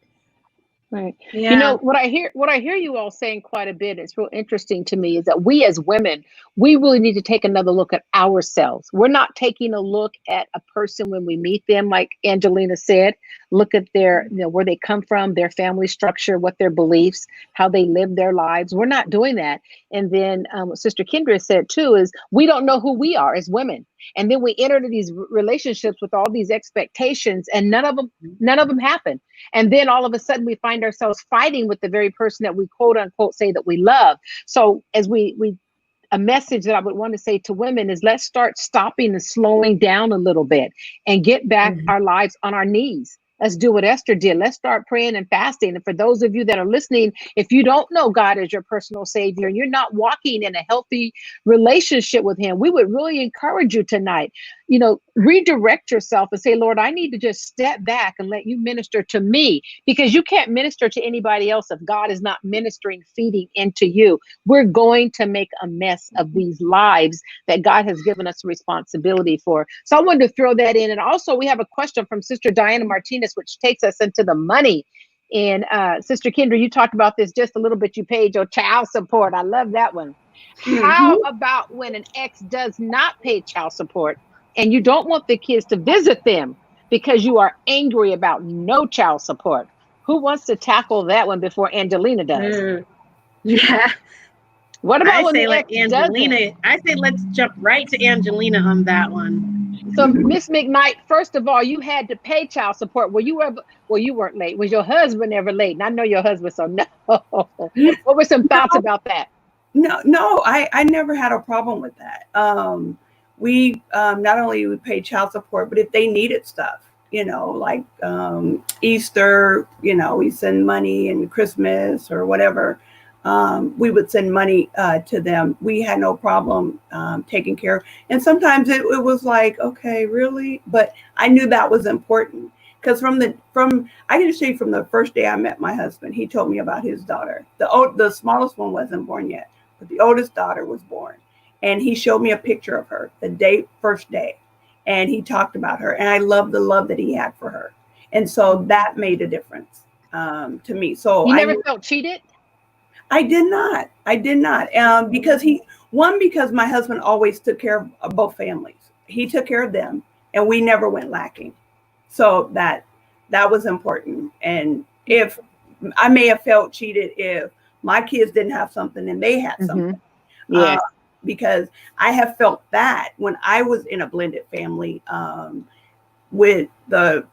Right. Yeah. What I hear you all saying quite a bit, it's real interesting to me, is that we as women, we really need to take another look at ourselves. We're not taking a look at a person when we meet them, like Angelina said, look at their, where they come from, their family structure, what their beliefs, how they live their lives. We're not doing that. And then what Sister Kendra said too, is we don't know who we are as women. And then we enter into these relationships with all these expectations, and none of them happen. And then all of a sudden we find ourselves fighting with the very person that we quote unquote say that we love. So as a message that I would want to say to women is, let's start stopping and slowing down a little bit and get back our lives on our knees. Let's do what Esther did. Let's start praying and fasting. And for those of you that are listening, if you don't know God as your personal savior and you're not walking in a healthy relationship with him, we would really encourage you tonight, redirect yourself and say, Lord, I need to just step back and let you minister to me, because you can't minister to anybody else if God is not ministering, feeding into you. We're going to make a mess of these lives that God has given us responsibility for. So I wanted to throw that in. And also we have a question from Sister Diana Martinez, which takes us into the money. And Sister Kendra, you talked about this just a little bit. You paid your child support. I love that one. How about when an ex does not pay child support and you don't want the kids to visit them because you are angry about no child support? Who wants to tackle that one before Angelina does? Yeah. What about when Angelina? I say let's jump right to Angelina on that one. So, Miss McKnight, first of all, you had to pay child support. You weren't late. Was your husband ever late? And I know your husband, so no. What were some thoughts about that? No, I never had a problem with that. We not only would pay child support, but if they needed stuff, like Easter, we send money, and Christmas or whatever, we would send money to them. We had no problem taking care of. And sometimes it was like, okay, really? But I knew that was important, because I can say from the first day I met my husband, he told me about his daughter. The smallest one wasn't born yet, but the oldest daughter was born. And he showed me a picture of her first day. And he talked about her. And I loved the love that he had for her. And so that made a difference. to me. So you never felt cheated? I did not. Because because my husband always took care of both families. He took care of them, and we never went lacking. So that was important. And if I may have felt cheated if my kids didn't have something and they had something. Yes. Because I have felt that when I was in a blended family, with the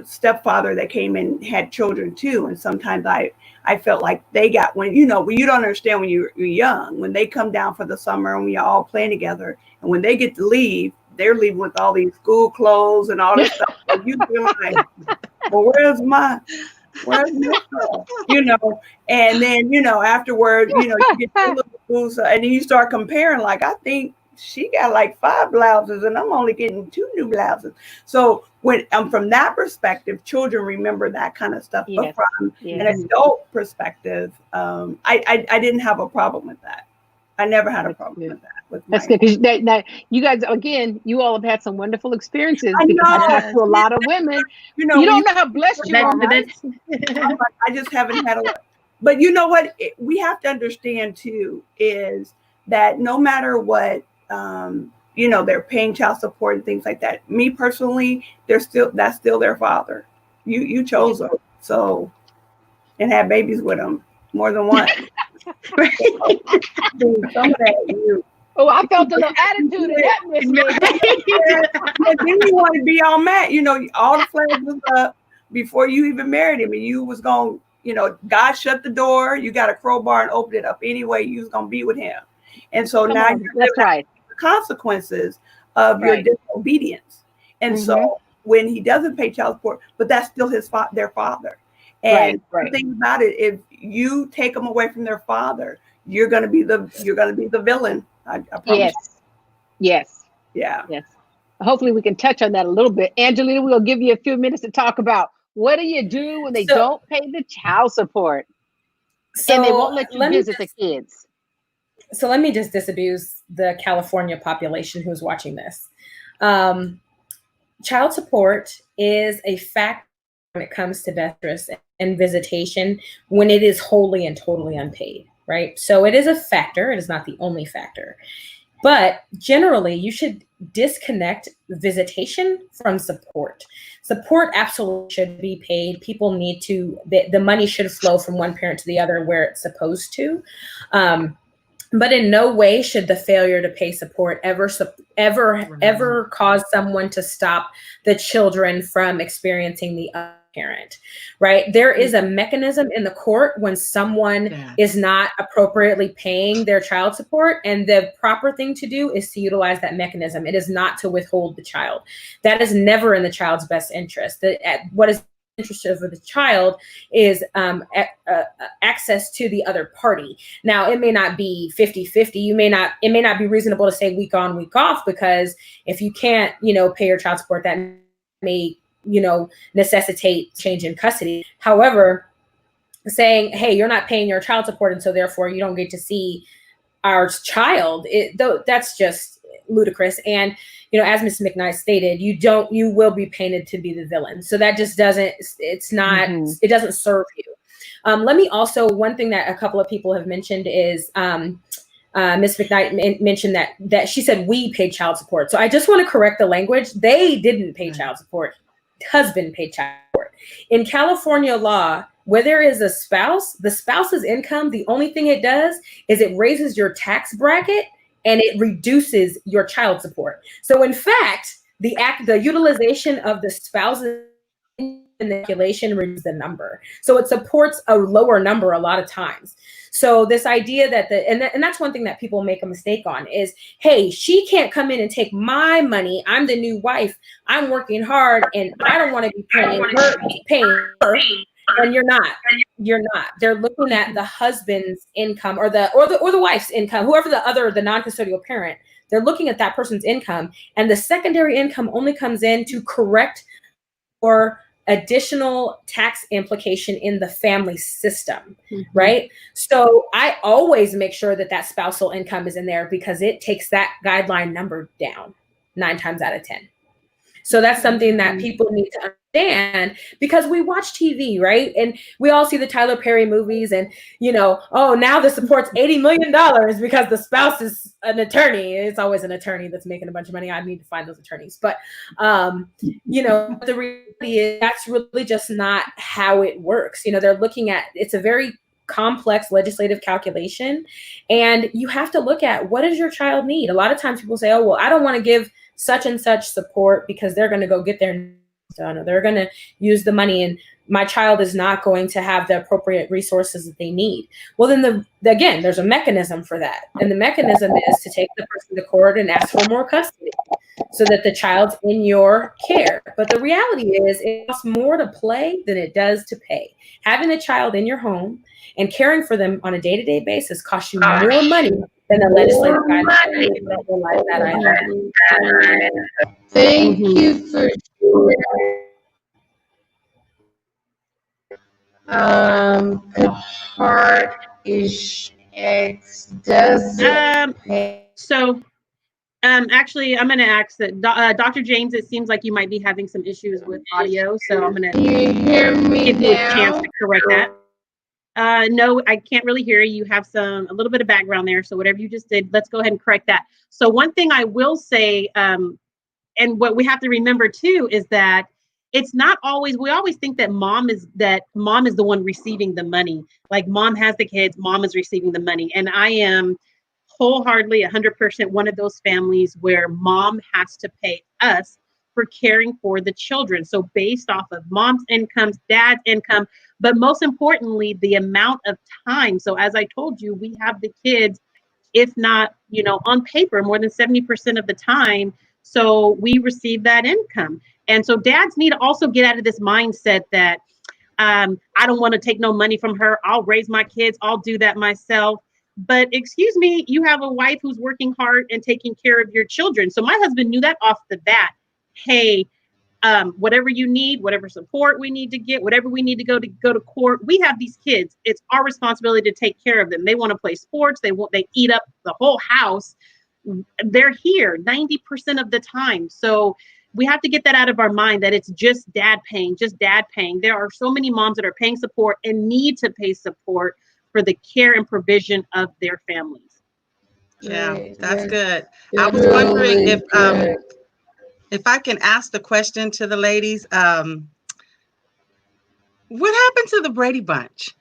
stepfather that came and had children too. And sometimes I felt like they got, when you don't understand when you're young, when they come down for the summer and we are all playing together, and when they get to leave, they're leaving with all these school clothes and all this stuff. So you feel like, well, where's my stuff? And then, afterward, you get two little schools, and then you start comparing, like, I think she got like 5 blouses and I'm only getting 2 new blouses. So when from that perspective, children remember that kind of stuff. Yes. But from an adult perspective, I didn't have a problem with that. I never had a problem with that. That's good, because now you guys, again, you all have had some wonderful experiences. I because know. I talk to a lot of women. You don't know how blessed you are, right? I just haven't had a lot. But you know what? We have to understand too is that no matter what, they're paying child support and things like that. Me personally, that's still their father. You chose them, so, and had babies with them, more than one. Some of that, I felt a little attitude in that, Miss and then you want to be all mad. All the flags was up before you even married him, and you was going, God shut the door. You got a crowbar and opened it up anyway. You was going to be with him. And so now that's right. The consequences of your disobedience. And so when he doesn't pay child support, but that's still their father. And the thing about it, if you take them away from their father, you're going to be the villain. I promise. Yes. Yeah. Yes. Hopefully we can touch on that a little bit. Angelina, we'll give you a few minutes to talk about what do you do when they don't pay the child support and they won't let you visit the kids. So let me just disabuse the California population who's watching this. Child support is a fact when it comes to best interest and visitation when it is wholly and totally unpaid, right? So it is a factor. It is not the only factor. But generally, you should disconnect visitation from support. Support absolutely should be paid. People need to, the money should flow from one parent to the other where it's supposed to. But in no way should the failure to pay support ever cause someone to stop the children from experiencing the other parent, right? There is a mechanism in the court when someone is not appropriately paying their child support, and the proper thing to do is to utilize that mechanism. It is not to withhold the child. That is never in the child's best interest. What is interest of the child is access to the other party. Now, it may not be 50-50. It may not be reasonable to say week on, week off, because if you can't, pay your child support, that may, necessitate change in custody. However, saying, hey, you're not paying your child support, and so therefore you don't get to see our child, that's just ludicrous. And as Ms. McKnight stated, you will be painted to be the villain. So that just doesn't serve you. Let me also, one thing that a couple of people have mentioned is Ms. McKnight mentioned that she said we paid child support. So I just want to correct the language. They didn't pay child support. Husband paid child support. In California law, where there is a spouse, the spouse's income, the only thing it does is it raises your tax bracket and it reduces your child support. So in fact, the utilization of the spouse's calculation reduces the number. So it supports a lower number a lot of times. So this idea that and that's one thing that people make a mistake on is, hey, she can't come in and take my money. I'm the new wife. I'm working hard and I don't want to be paying her. And you're not. They're looking at the husband's income or the wife's income, whoever the non-custodial parent. They're looking at that person's income, and the secondary income only comes in to correct or additional tax implication in the family system, right? So I always make sure that spousal income is in there because it takes that guideline number down 9 times out of 10. So that's something that people need to understand, because we watch TV, right? And we all see the Tyler Perry movies, and oh, now this supports $80 million because the spouse is an attorney. It's always an attorney that's making a bunch of money. I need to find those attorneys. But the reality is that's really just not how it works. They're looking at, it's a very complex legislative calculation, and you have to look at, what does your child need? A lot of times people say, oh, well, I don't want to give such and such support because they're going to go get their done, or they're going to use the money, and my child is not going to have the appropriate resources that they need. Well, then again, there's a mechanism for that. And the mechanism is to take the person to court and ask for more custody so that the child's in your care. But the reality is, it costs more to play than it does to pay. Having a child in your home and caring for them on a day-to-day basis costs you more money than the legislative guidelines. Thank you for the part is X doesn't pay. So actually, I'm going to ask that Dr. James, it seems like you might be having some issues with audio, so I'm going to give you a chance to correct that. No, I can't really hear you. You have a little bit of background there, so whatever you just did, let's go ahead and correct that. So one thing I will say, and what we have to remember too, is that it's not always, we always think that mom is the one receiving the money. Like, mom has the kids, mom is receiving the money. And I am wholeheartedly 100% one of those families where mom has to pay us for caring for the children. So based off of mom's income, dad's income, but most importantly, the amount of time. So as I told you, we have the kids, if not, on paper, more than 70% of the time. So we receive that income. And so dads need to also get out of this mindset that I don't want to take no money from her. I'll raise my kids. I'll do that myself. But excuse me, you have a wife who's working hard and taking care of your children. So my husband knew that off the bat. Hey, whatever you need, whatever support we need to get, whatever we need to go to court, we have these kids. It's our responsibility to take care of them. They want to play sports. They eat up the whole house. They're here 90% of the time. So we have to get that out of our mind, that it's just dad paying. There are so many moms that are paying support and need to pay support for the care and provision of their families. Yeah, that's good. I was wondering if I can ask the question to the ladies, what happened to the Brady Bunch?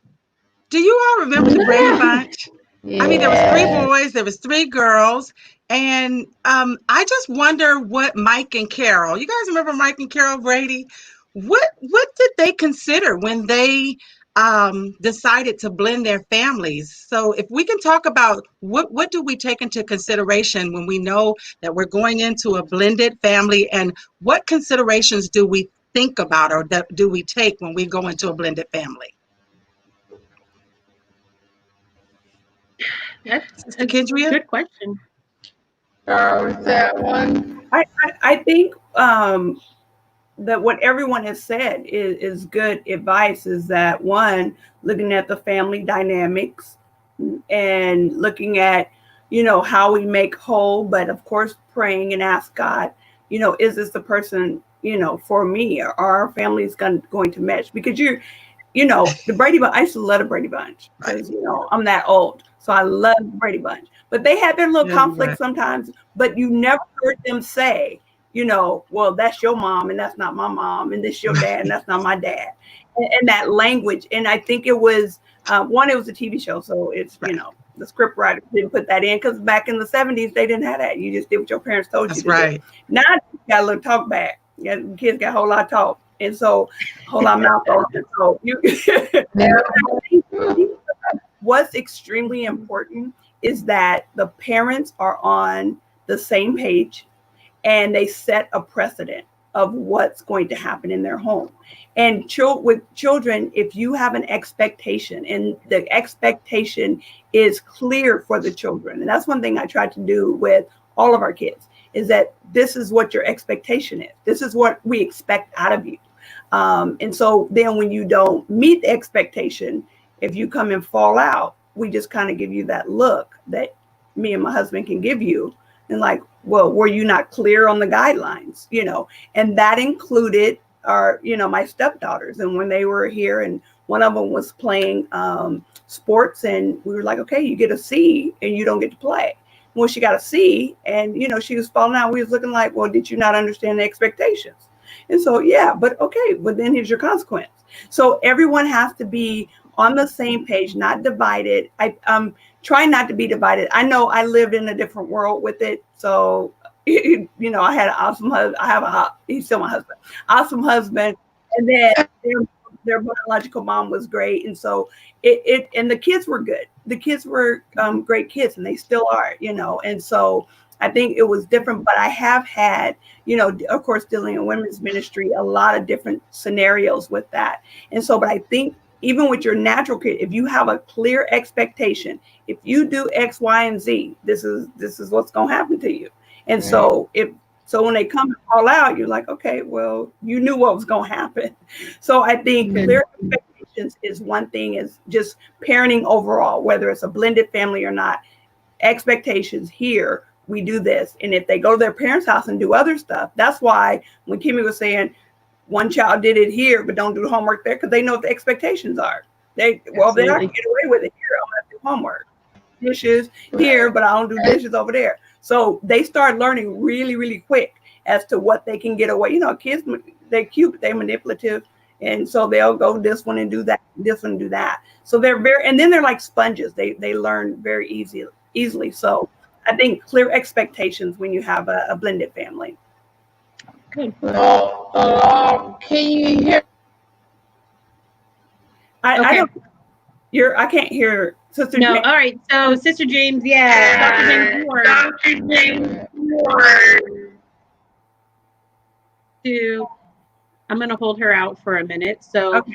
Do you all remember the Brady Bunch? I mean, there was 3 boys, there was 3 girls, and I just wonder what Mike and Carol, you guys remember Mike and Carol Brady? What did they consider when they decided to blend their families? So if we can talk about what do we take into consideration when we know that we're going into a blended family, and what considerations do we think about, or that do we take when we go into a blended family? That's a good question. With that one, I think that what everyone has said is good advice. Is that, one, looking at the family dynamics and looking at how we make whole, but of course praying and ask God, is this the person for me, or our family is going to mesh? Because the Brady Bunch, I used to love the Brady Bunch because I'm that old. So I love the Brady Bunch, but they had their little conflicts sometimes, but you never heard them say, well, that's your mom and that's not my mom, and this your dad and that's not my dad. And that language. And I think it was, it was a TV show. So it's, the script writer didn't put that in, because back in the 70s, they didn't have that. You just did what your parents told you to do. Now you got a little talk back. Yeah, kids got a whole lot of talk. And so a whole lot of mouth on it. So what's extremely important is that the parents are on the same page and they set a precedent of what's going to happen in their home. And with children, if you have an expectation, and the expectation is clear for the children, and that's one thing I try to do with all of our kids, is that this is what your expectation is. This is what we expect out of you. And so then when you don't meet the expectation, if you come and fall out, we just kind of give you that look that me and my husband can give you, And like, well, were you not clear on the guidelines? You know, and that included our, you know, my stepdaughters. And when they were here, and one of them was playing sports, and we were like, okay, you get a C and you don't get to play. Well, she got a C, and, you know, she was falling out. We was looking like, well, did you not understand the expectations? And so, yeah, but okay, but then here's your consequence. So everyone has to be on the same page, not divided. I try not to be divided. I know I lived in a different world with it. So, you know, I had an awesome husband. He's still my husband, awesome husband. And then their biological mom was great. And so and the kids were good. The kids were great kids, and they still are, you know. And so I think it was different, but I have had, you know, of course, dealing in women's ministry, a lot of different scenarios with that. And so, but I think even with your natural kid, if you have a clear expectation, if you do X, Y, and Z, this is what's going to happen to you. And so so when they come all out, you're like, okay, well, you knew what was going to happen. So I think clear expectations is one thing, is just parenting overall, whether it's a blended family or not. Expectations here, we do this. And if they go to their parents' house and do other stuff, that's why when Kimmy was saying one child did it here, but don't do the homework there, because they know what the expectations are. Well, they are to get away with it here. I'm going to do homework. Dishes here, but I don't do dishes over there. So they start learning really, really quick as to what they can get away. You know, kids, they're cute, they're manipulative. And so they'll go this one and do that, this one and do that. So they're and then they're like sponges. They learn very easily. So I think clear expectations when you have a blended family. Good. Can you hear? I don't. I can't hear Sister. No. James. All right. So Sister James, Dr. James Ward. Dr. James Ward. I'm going to hold her out for a minute. So, okay.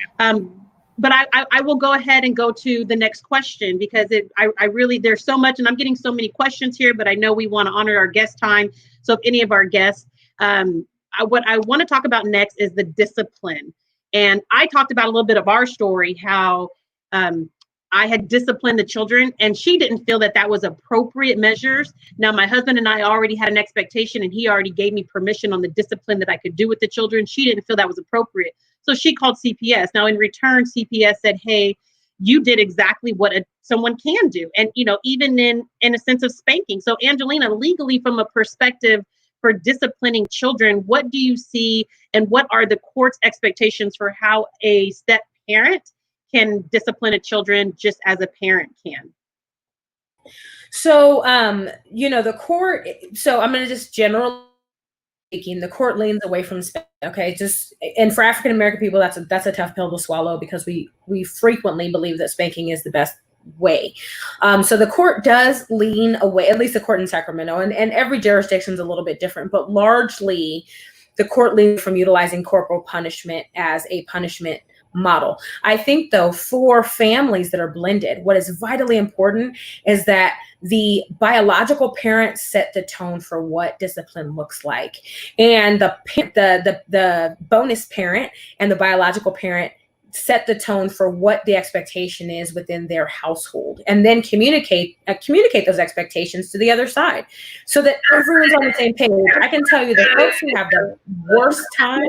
But I will go ahead and go to the next question, because I really, there's so much, and I'm getting so many questions here, but I know we want to honor our guest time. So if any of our guests, what I want to talk about next is the discipline. And I talked about a little bit of our story, how I had disciplined the children, and she didn't feel that that was appropriate measures. Now, my husband and I already had an expectation, and he already gave me permission on the discipline that I could do with the children. She didn't feel that was appropriate. So she called CPS. Now, in return, CPS said, hey, you did exactly what someone can do. And, you know, even in a sense of spanking. So Angelina, legally, from a perspective for disciplining children, what do you see, and what are the court's expectations for how a step parent can discipline a children just as a parent can? So, you know, the court, so I'm going to just generally speaking, the court leans away from spanking. Okay, and for African American people, that's a tough pill to swallow, because we frequently believe that spanking is the best way. So the court does lean away, at least the court in Sacramento, and every jurisdiction is a little bit different, but largely the court leans from utilizing corporal punishment as a punishment model. I think, though, for families that are blended, what is vitally important is that the biological parents set the tone for what discipline looks like, and the bonus parent and the biological parent set the tone for what the expectation is within their household, and then communicate those expectations to the other side, so that everyone's on the same page. I can tell you, the folks who have the worst time.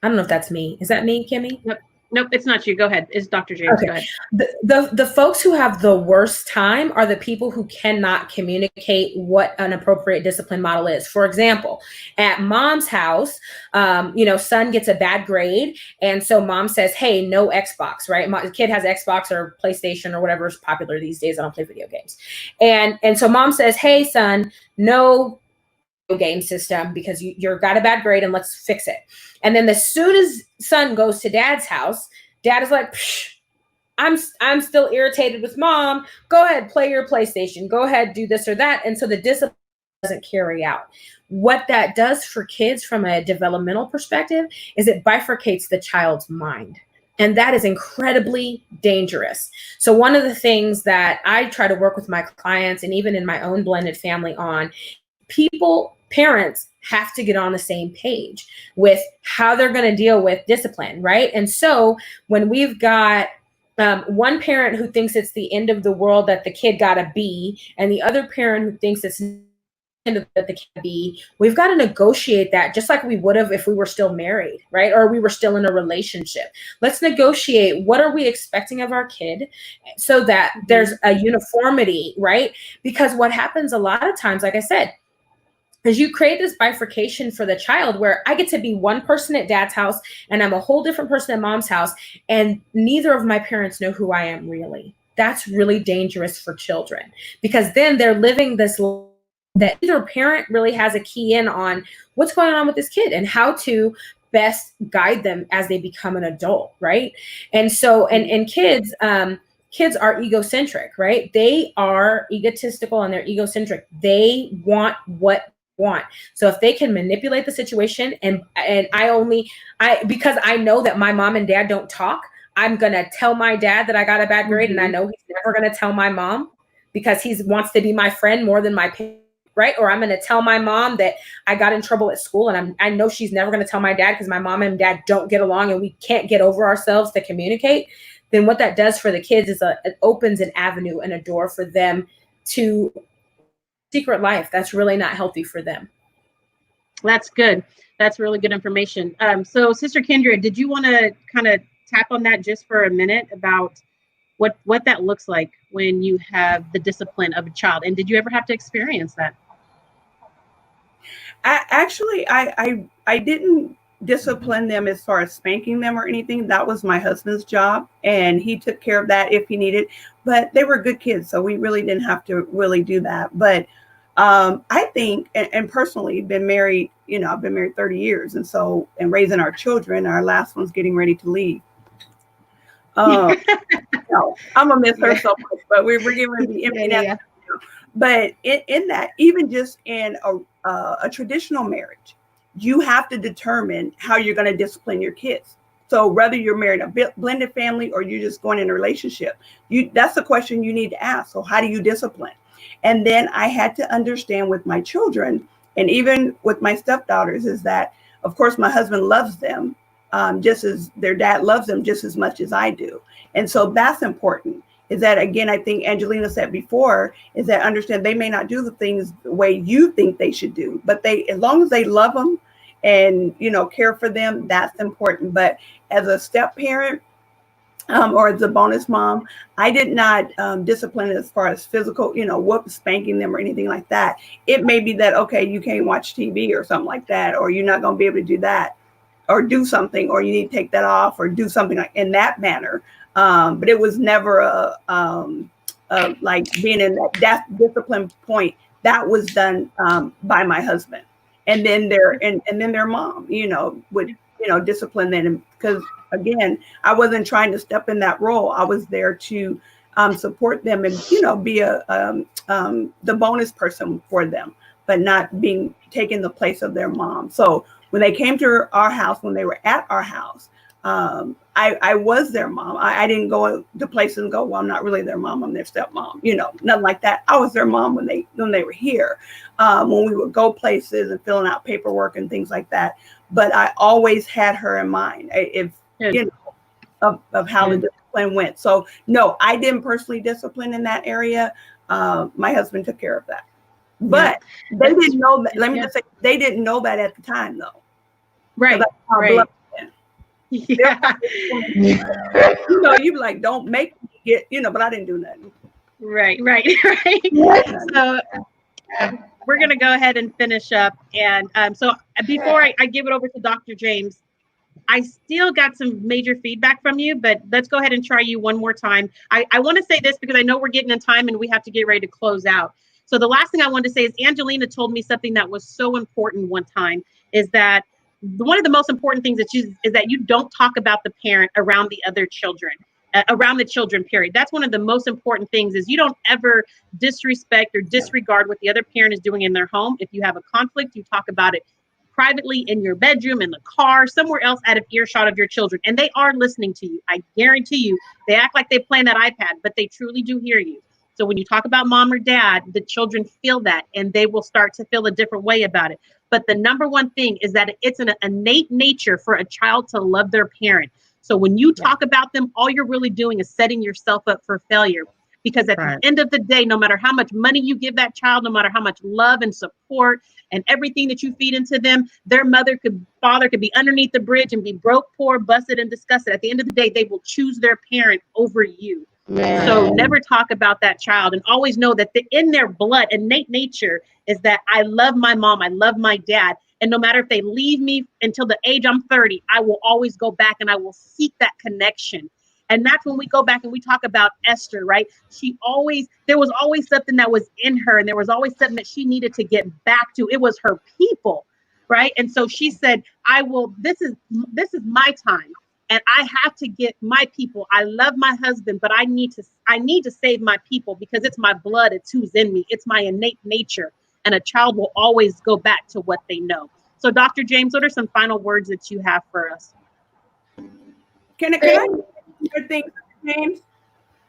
I don't know if that's me. Is that me, Kimmy? Nope, it's not you. Go ahead. It's Dr. James. Okay. Go ahead. The folks who have the worst time are the people who cannot communicate what an appropriate discipline model is. For example, at mom's house, son gets a bad grade. And so mom says, hey, no Xbox, right? The kid has Xbox or PlayStation or whatever is popular these days. I don't play video games. And so mom says, hey, son, no game system, because you got a bad grade, and let's fix it. And then as soon as son goes to dad's house, dad is like, I'm still irritated with mom. Go ahead, play your PlayStation. Go ahead, do this or that. And so the discipline doesn't carry out. What that does for kids from a developmental perspective is it bifurcates the child's mind. And that is incredibly dangerous. So one of the things that I try to work with my clients, and even in my own blended family, on, parents have to get on the same page with how they're going to deal with discipline, right? And so when we've got one parent who thinks it's the end of the world that the kid got a B, and the other parent who thinks it's that the kid B, we've got to negotiate that just like we would have if we were still married, right? Or we were still in a relationship. Let's negotiate what are we expecting of our kid so that there's a uniformity, right? Because what happens a lot of times, like I said, is you create this bifurcation for the child where I get to be one person at dad's house and I'm a whole different person at mom's house, and neither of my parents know who I am really. That's really dangerous for children, because then they're living this that either parent really has a key in on what's going on with this kid and how to best guide them as they become an adult, right? And so, and kids are egocentric, right? They are egotistical and they're egocentric. They want what they want. So if they can manipulate the situation, and because I know that my mom and dad don't talk, I'm gonna tell my dad that I got a bad grade, and I know he's never gonna tell my mom because he wants to be my friend more than my parent. Right? Or I'm going to tell my mom that I got in trouble at school, and I know she's never going to tell my dad because my mom and dad don't get along and we can't get over ourselves to communicate. Then what that does for the kids is it opens an avenue and a door for them to secret life. That's really not healthy for them. That's good. That's really good information. So Sister Kendra, did you want to kind of tap on that just for a minute about what that looks like when you have the discipline of a child? And did you ever have to experience that? I didn't discipline them as far as spanking them or anything. That was my husband's job, and he took care of that if he needed. But they were good kids, so we really didn't have to really do that. But I think, and personally, been married, I've been married 30 years, and raising our children, our last one's getting ready to leave. I'm gonna miss her so much, but we're giving the empty nest. But in that, even just in a traditional marriage, you have to determine how you're going to discipline your kids. So whether you're married a blended family or you're just going in a relationship, that's the question you need to ask. So how do you discipline? And then I had to understand with my children, and even with my stepdaughters, is that, of course, my husband loves them just as their dad loves them just as much as I do. And so that's important. Is that, again, I think Angelina said before, is that understand they may not do the things the way you think they should do, but as long as they love them and, care for them, that's important. But as a step parent or as a bonus mom, I did not discipline as far as physical, spanking them or anything like that. It may be that, okay, you can't watch TV or something like that, or you're not going to be able to do that or do something, or you need to take that off or do something like in that manner. But it was never like being in that discipline point that was done by my husband, and then their mom, would discipline them, because again, I wasn't trying to step in that role. I was there to support them and be the bonus person for them, but not taking the place of their mom. So when they came to our house, when they were at our house, I was their mom. I didn't go to places and go, well, I'm not really their mom, I'm their stepmom, nothing like that. I was their mom when they were here, when we would go places and filling out paperwork and things like that. But I always had her in mind, of how the discipline went. So no, I didn't personally discipline in that area. My husband took care of that. But they didn't know that. Let me just say, they didn't know that at the time, though. Right. Right. Yeah. You be like, don't make me get, but I didn't do nothing. Right. So we're going to go ahead and finish up. And so before I give it over to Dr. James, I still got some major feedback from you, but let's go ahead and try you one more time. I want to say this because I know we're getting in time and we have to get ready to close out. So the last thing I wanted to say is Angelina told me something that was so important one time, is that one of the most important things is that you don't talk about the parent around the other children, around the children, period. That's one of the most important things, is you don't ever disrespect or disregard what the other parent is doing in their home. If you have a conflict, you talk about it privately in your bedroom, in the car, somewhere else out of earshot of your children. And they are listening to you. I guarantee you, they act like they play on that iPad, but they truly do hear you. So when you talk about mom or dad, the children feel that, and they will start to feel a different way about it. But the number one thing is that it's an innate nature for a child to love their parent. So when you talk about them, all you're really doing is setting yourself up for failure. Because at the end of the day, no matter how much money you give that child, no matter how much love and support and everything that you feed into them, their father could be underneath the bridge and be broke, poor, busted, and disgusted. At the end of the day, they will choose their parent over you. Man. So never talk about that child, and always know that in their blood, innate nature is that I love my mom, I love my dad. And no matter if they leave me until the age I'm 30, I will always go back and I will seek that connection. And that's when we go back and we talk about Esther, right? There was always something that was in her, and there was always something that she needed to get back to. It was her people, right? And so she said, this is my time, and I have to get my people. I love my husband, but I need to save my people, because it's my blood, it's who's in me, it's my innate nature. And a child will always go back to what they know. So Dr. James, what are some final words that you have for us? Can I your things, James,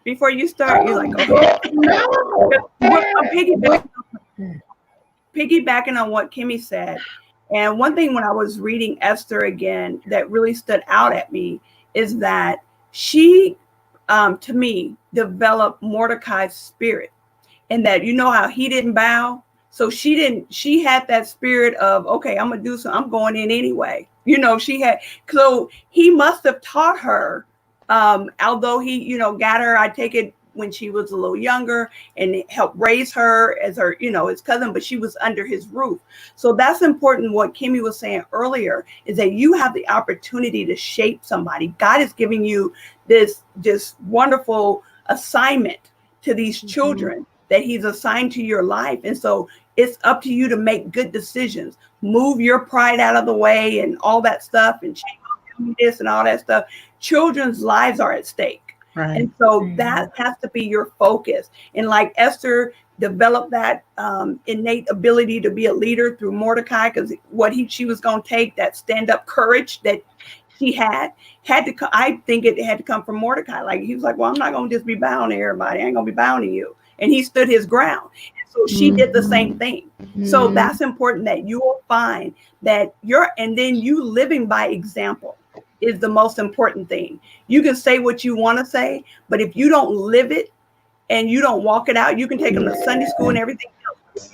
before you start? You're like, okay. I'm piggybacking on what Kimmy said. And one thing when I was reading Esther again that really stood out at me is that she, to me, developed Mordecai's spirit, and that, you know how he didn't bow. So she had that spirit of, okay, I'm going to do something. I'm going in anyway. You know, so he must have taught her. Although he, got her, I take it when she was a little younger, and helped raise her as her, his cousin, but she was under his roof. So that's important. What Kimmy was saying earlier is that you have the opportunity to shape somebody. God is giving you this wonderful assignment to these children that he's assigned to your life. And so it's up to you to make good decisions, move your pride out of the way and all that stuff, and change this and all that stuff. Children's lives are at stake. Right. And so that has to be your focus. And like Esther developed that innate ability to be a leader through Mordecai, because she was going to take, that stand-up courage that she had to come. I think it had to come from Mordecai. Like, he was like, well, I'm not going to just be bound to everybody. I ain't going to be bound to you. And he stood his ground. And so she did the same thing. So that's important, that you will find that and then you living by example is the most important thing. You can say what you want to say, but if you don't live it and you don't walk it out, you can take them to Sunday school and everything else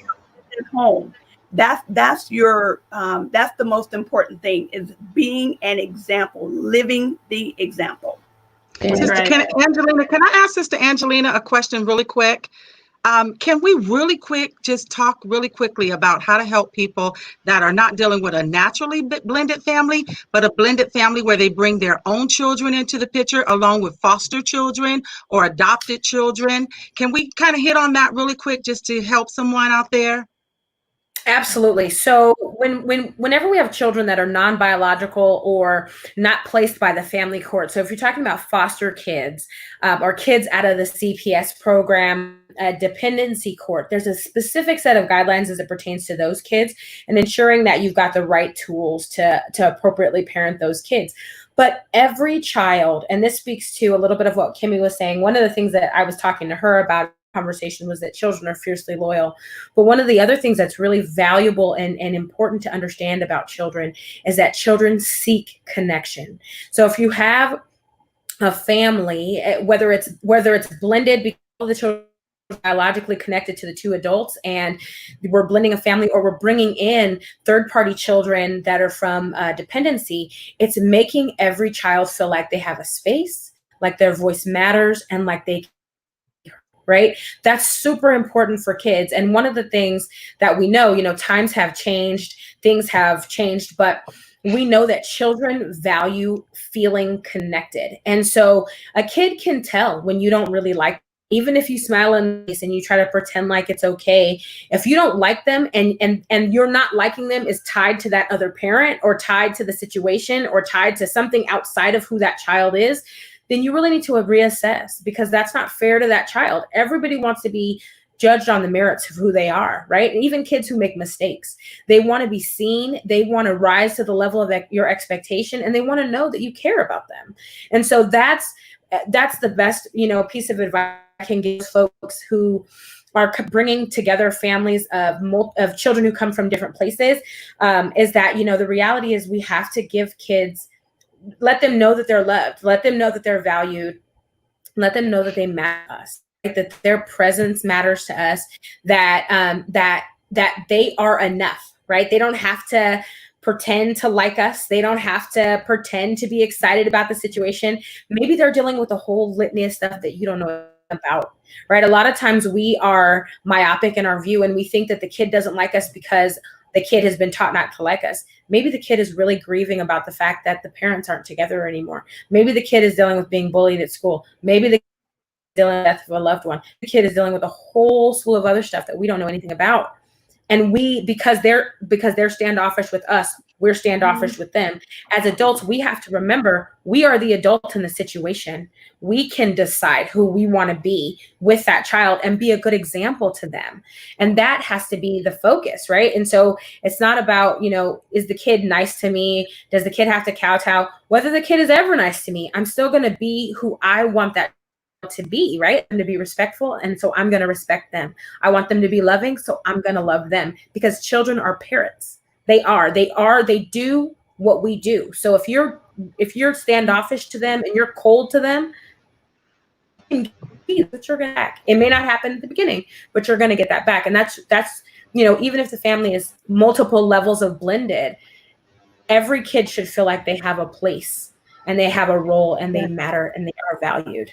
at home. That's the most important thing, is being an example, living the example. Angelina, can I ask Sister Angelina a question really quick? Can we really quick just talk really quickly about how to help people that are not dealing with a naturally blended family, but a blended family where they bring their own children into the picture along with foster children or adopted children? Can we kind of hit on that really quick just to help someone out there? Absolutely. So whenever we have children that are non-biological or not placed by the family court, so if you're talking about foster kids or kids out of the CPS program, dependency court, there's a specific set of guidelines as it pertains to those kids, and ensuring that you've got the right tools to appropriately parent those kids. But every child, and this speaks to a little bit of what Kimmy was saying, one of the things that I was talking to her about conversation was that children are fiercely loyal. But one of the other things that's really valuable and important to understand about children is that children seek connection. So if you have a family, whether it's blended because the children are biologically connected to the two adults and we're blending a family, or we're bringing in third-party children that are from dependency, it's making every child feel like they have a space, like their voice matters, and like they right? That's super important for kids. And one of the things that we know, times have changed, things have changed, but we know that children value feeling connected. And so a kid can tell when you don't really like, even if you smile in the face and you try to pretend like it's okay, if you don't like them and you're not liking them is tied to that other parent or tied to the situation or tied to something outside of who that child is, then you really need to reassess, because that's not fair to that child. Everybody wants to be judged on the merits of who they are, right? And even kids who make mistakes, they want to be seen, they want to rise to the level of your expectation, and they want to know that you care about them. And so that's the best, piece of advice I can give folks who are bringing together families of children who come from different places, is that, the reality is we have to give kids let them know that they're loved. Let them know that they're valued. Let them know that they matter to us, right? That their presence matters to us, that they are enough, right? They don't have to pretend to like us. They don't have to pretend to be excited about the situation. Maybe they're dealing with a whole litany of stuff that you don't know about, right? A lot of times we are myopic in our view, and we think that the kid doesn't like us because the kid has been taught not to like us. Maybe the kid is really grieving about the fact that the parents aren't together anymore. Maybe the kid is dealing with being bullied at school. Maybe the kid is dealing with the death of a loved one. The kid is dealing with a whole slew of other stuff that we don't know anything about. And we, because they're standoffish with us, we're standoffish with them. As adults, we have to remember we are the adult in the situation. We can decide who we want to be with that child and be a good example to them. And that has to be the focus, right? And so it's not about, is the kid nice to me? Does the kid have to kowtow? Whether the kid is ever nice to me, I'm still going to be who I want that to be, right? And to be respectful. And so I'm going to respect them. I want them to be loving. So I'm going to love them, because children are parents. They do what we do. So if you're standoffish to them and you're cold to them, but you're going to back. It may not happen at the beginning, but you're going to get that back. And that's, even if the family is multiple levels of blended, every kid should feel like they have a place and they have a role and they matter and they are valued.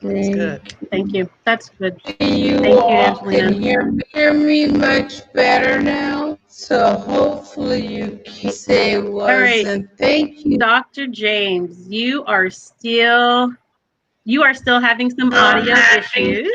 That's good. Thank you. That's good. Can you Angelina. hear me much better now? So hopefully you can say it was. All right. And thank you. Dr. James, you are still having some audio issues.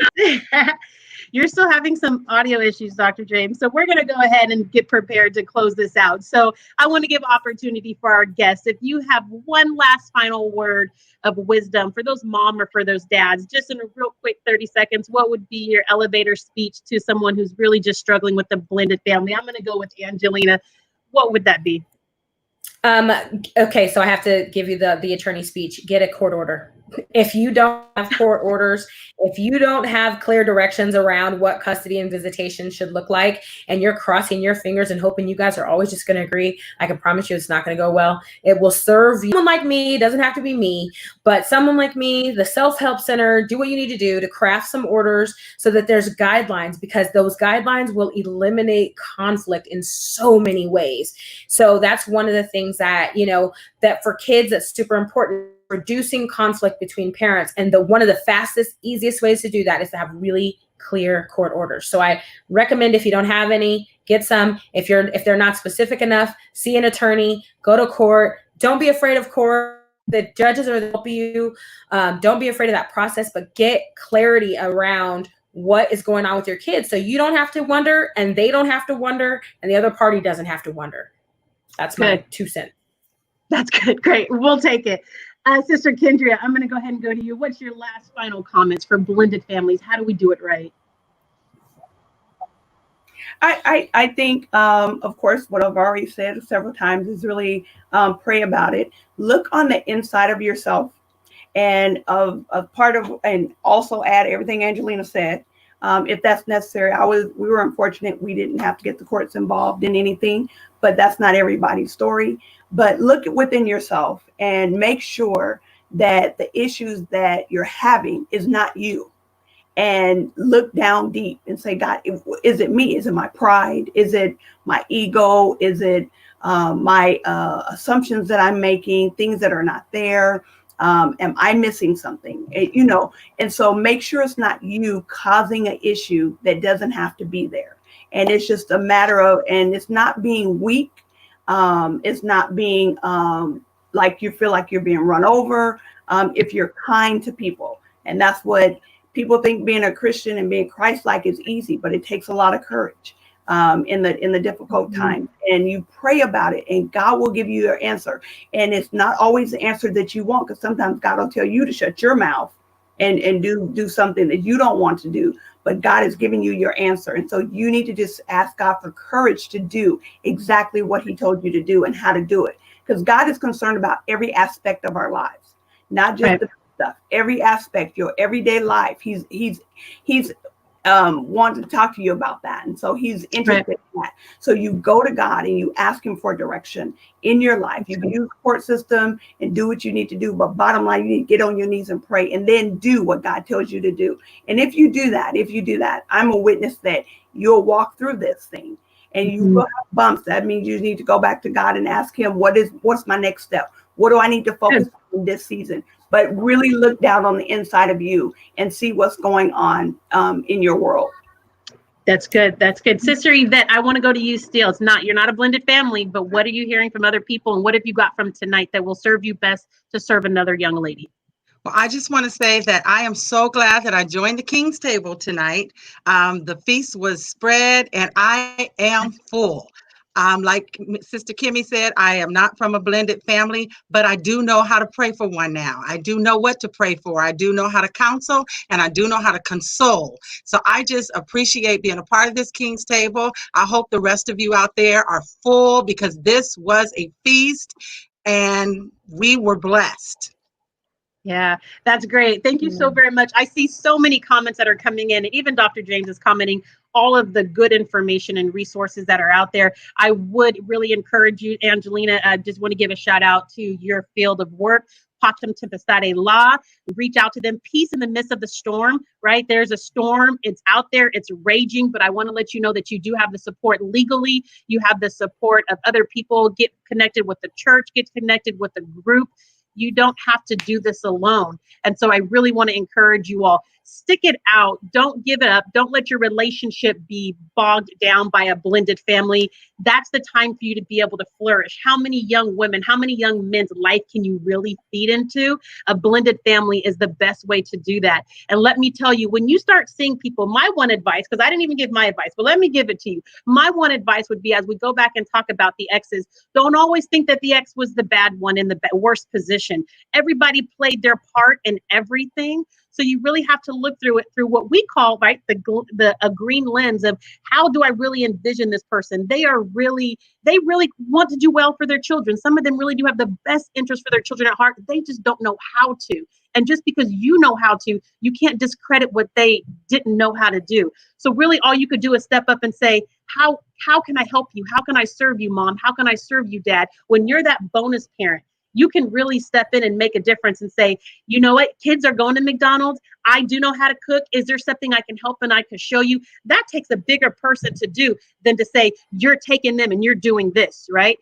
You're still having some audio issues, Dr. James. So we're going to go ahead and get prepared to close this out. So I want to give opportunity for our guests. If you have one last final word of wisdom for those mom or for those dads, just in a real quick 30 seconds, what would be your elevator speech to someone who's really just struggling with the blended family? I'm going to go with Angelina. What would that be? Okay, so I have to give you the attorney speech. Get a court order. If you don't have court orders, if you don't have clear directions around what custody and visitation should look like, and you're crossing your fingers and hoping you guys are always just going to agree, I can promise you it's not going to go well. It will serve you. Someone like me, doesn't have to be me, but someone like me, the self-help center, do what you need to do to craft some orders so that there's guidelines, because those guidelines will eliminate conflict in so many ways. So that's one of the things that, that for kids, that's super important. Reducing conflict between parents. And one of the fastest, easiest ways to do that is to have really clear court orders. So I recommend, if you don't have any, get some. If they're not specific enough, see an attorney, go to court. Don't be afraid of court. The judges are there to help you. Don't be afraid of that process, but get clarity around what is going on with your kids, so you don't have to wonder, and they don't have to wonder, and the other party doesn't have to wonder. That's my 2 cents. That's good. Great. We'll take it. Sister Kendria, I'm going to go ahead and go to you. What's your last final comments for blended families? How do we do it right? I think, of course, what I've already said several times is really pray about it. Look on the inside of yourself, and and also add everything Angelina said. If that's necessary. We were unfortunate we didn't have to get the courts involved in anything, but that's not everybody's story. But look within yourself and make sure that the issues that you're having is not you. And look down deep and say, God, is it me? Is it my pride? Is it my ego? Is it my assumptions that I'm making, things that are not there? Am I missing something? And so make sure it's not you causing an issue that doesn't have to be there. And it's just a matter of, and it's not being weak. It's not being like you feel like you're being run over. If you're kind to people, and that's what people think being a Christian and being Christ-like is easy, but it takes a lot of courage in the difficult times. And you pray about it, and God will give you your answer. And it's not always the answer that you want, because sometimes God will tell you to shut your mouth and do something that you don't want to do. But God is giving you your answer. And so you need to just ask God for courage to do exactly what he told you to do and how to do it. Because God is concerned about every aspect of our lives, not just the stuff, every aspect, your everyday life. He's wanted to talk to you about that. And so he's interested in that. So you go to God and you ask him for direction in your life. You can use the court system and do what you need to do. But bottom line, you need to get on your knees and pray and then do what God tells you to do. And if you do that, I'm a witness that you'll walk through this thing. And you will have bumps. That means you need to go back to God and ask him, what's my next step? What do I need to focus on this season? But really look down on the inside of you and see what's going on in your world. That's good. That's good. Sister Yvette, I want to go to you still. You're not a blended family, but what are you hearing from other people? And what have you got from tonight that will serve you best to serve another young lady? Well, I just want to say that I am so glad that I joined the King's Table tonight. The feast was spread and I am full. Like Sister Kimmy said, I am not from a blended family, but I do know how to pray for one now. I do know what to pray for. I do know how to counsel and I do know how to console. So I just appreciate being a part of this King's Table. I hope the rest of you out there are full because this was a feast and we were blessed. Yeah, that's great. Thank you so very much. I see so many comments that are coming in, and even Dr. James is commenting all of the good information and resources that are out there. I would really encourage you, Angelina, I just want to give a shout out to your field of work, Pactum Tempestade Law. Reach out to them. Peace in the midst of the storm, right? There's a storm. It's out there. It's raging, but I want to let you know that you do have the support legally. You have the support of other people. Get connected with the church. Get connected with the group. You don't have to do this alone. And so I really want to encourage you all, stick it out. Don't give it up. Don't let your relationship be bogged down by a blended family. That's the time for you to be able to flourish. How many young women, how many young men's life can you really feed into? A blended family is the best way to do that. And let me tell you, when you start seeing people, my one advice, because I didn't even give my advice, but let me give it to you. My one advice would be, as we go back and talk about the exes, don't always think that the ex was the bad one in the worst position. Everybody played their part in everything. So you really have to look through it through what we call, right, a green lens of how do I really envision this person? They really want to do well for their children. Some of them really do have the best interest for their children at heart. They just don't know how to. And just because you know how to, you can't discredit what they didn't know how to do. So really all you could do is step up and say, how can I help you? How can I serve you, Mom? How can I serve you, Dad? When you're that bonus parent, you can really step in and make a difference and say, you know what, kids are going to McDonald's. I do know how to cook. Is there something I can help and I can show you? That takes a bigger person to do than to say, you're taking them and you're doing this, right?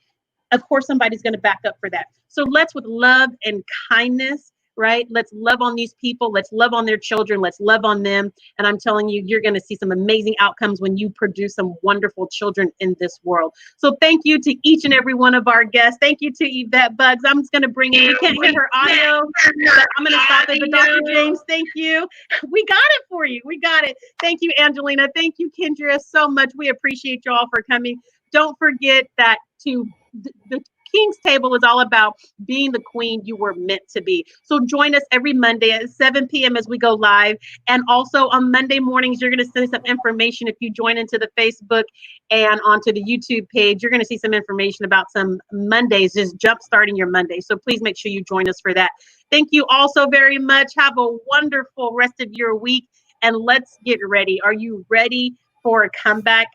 Of course, somebody's going to back up for that. So let's, with love and kindness, right? Let's love on these people. Let's love on their children. Let's love on them. And I'm telling you, you're going to see some amazing outcomes when you produce some wonderful children in this world. So thank you to each and every one of our guests. Thank you to Yvette Buggs. I'm just going to bring in, we can't hear her audio, but I'm going to stop it. But Dr. James, thank you. We got it for you. We got it. Thank you, Angelina. Thank you, Kendra, so much. We appreciate you all for coming. Don't forget that the King's Table is all about being the queen you were meant to be. So join us every Monday at 7 p.m. as we go live. And also on Monday mornings, you're going to see some information. If you join into the Facebook and onto the YouTube page, you're going to see some information about some Mondays, just jump starting your Monday. So please make sure you join us for that. Thank you all so very much. Have a wonderful rest of your week. And let's get ready. Are you ready for a comeback?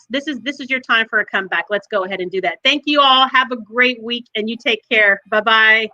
This is your time for a comeback. Let's go ahead and do that. Thank you all. Have a great week and you take care. Bye-bye.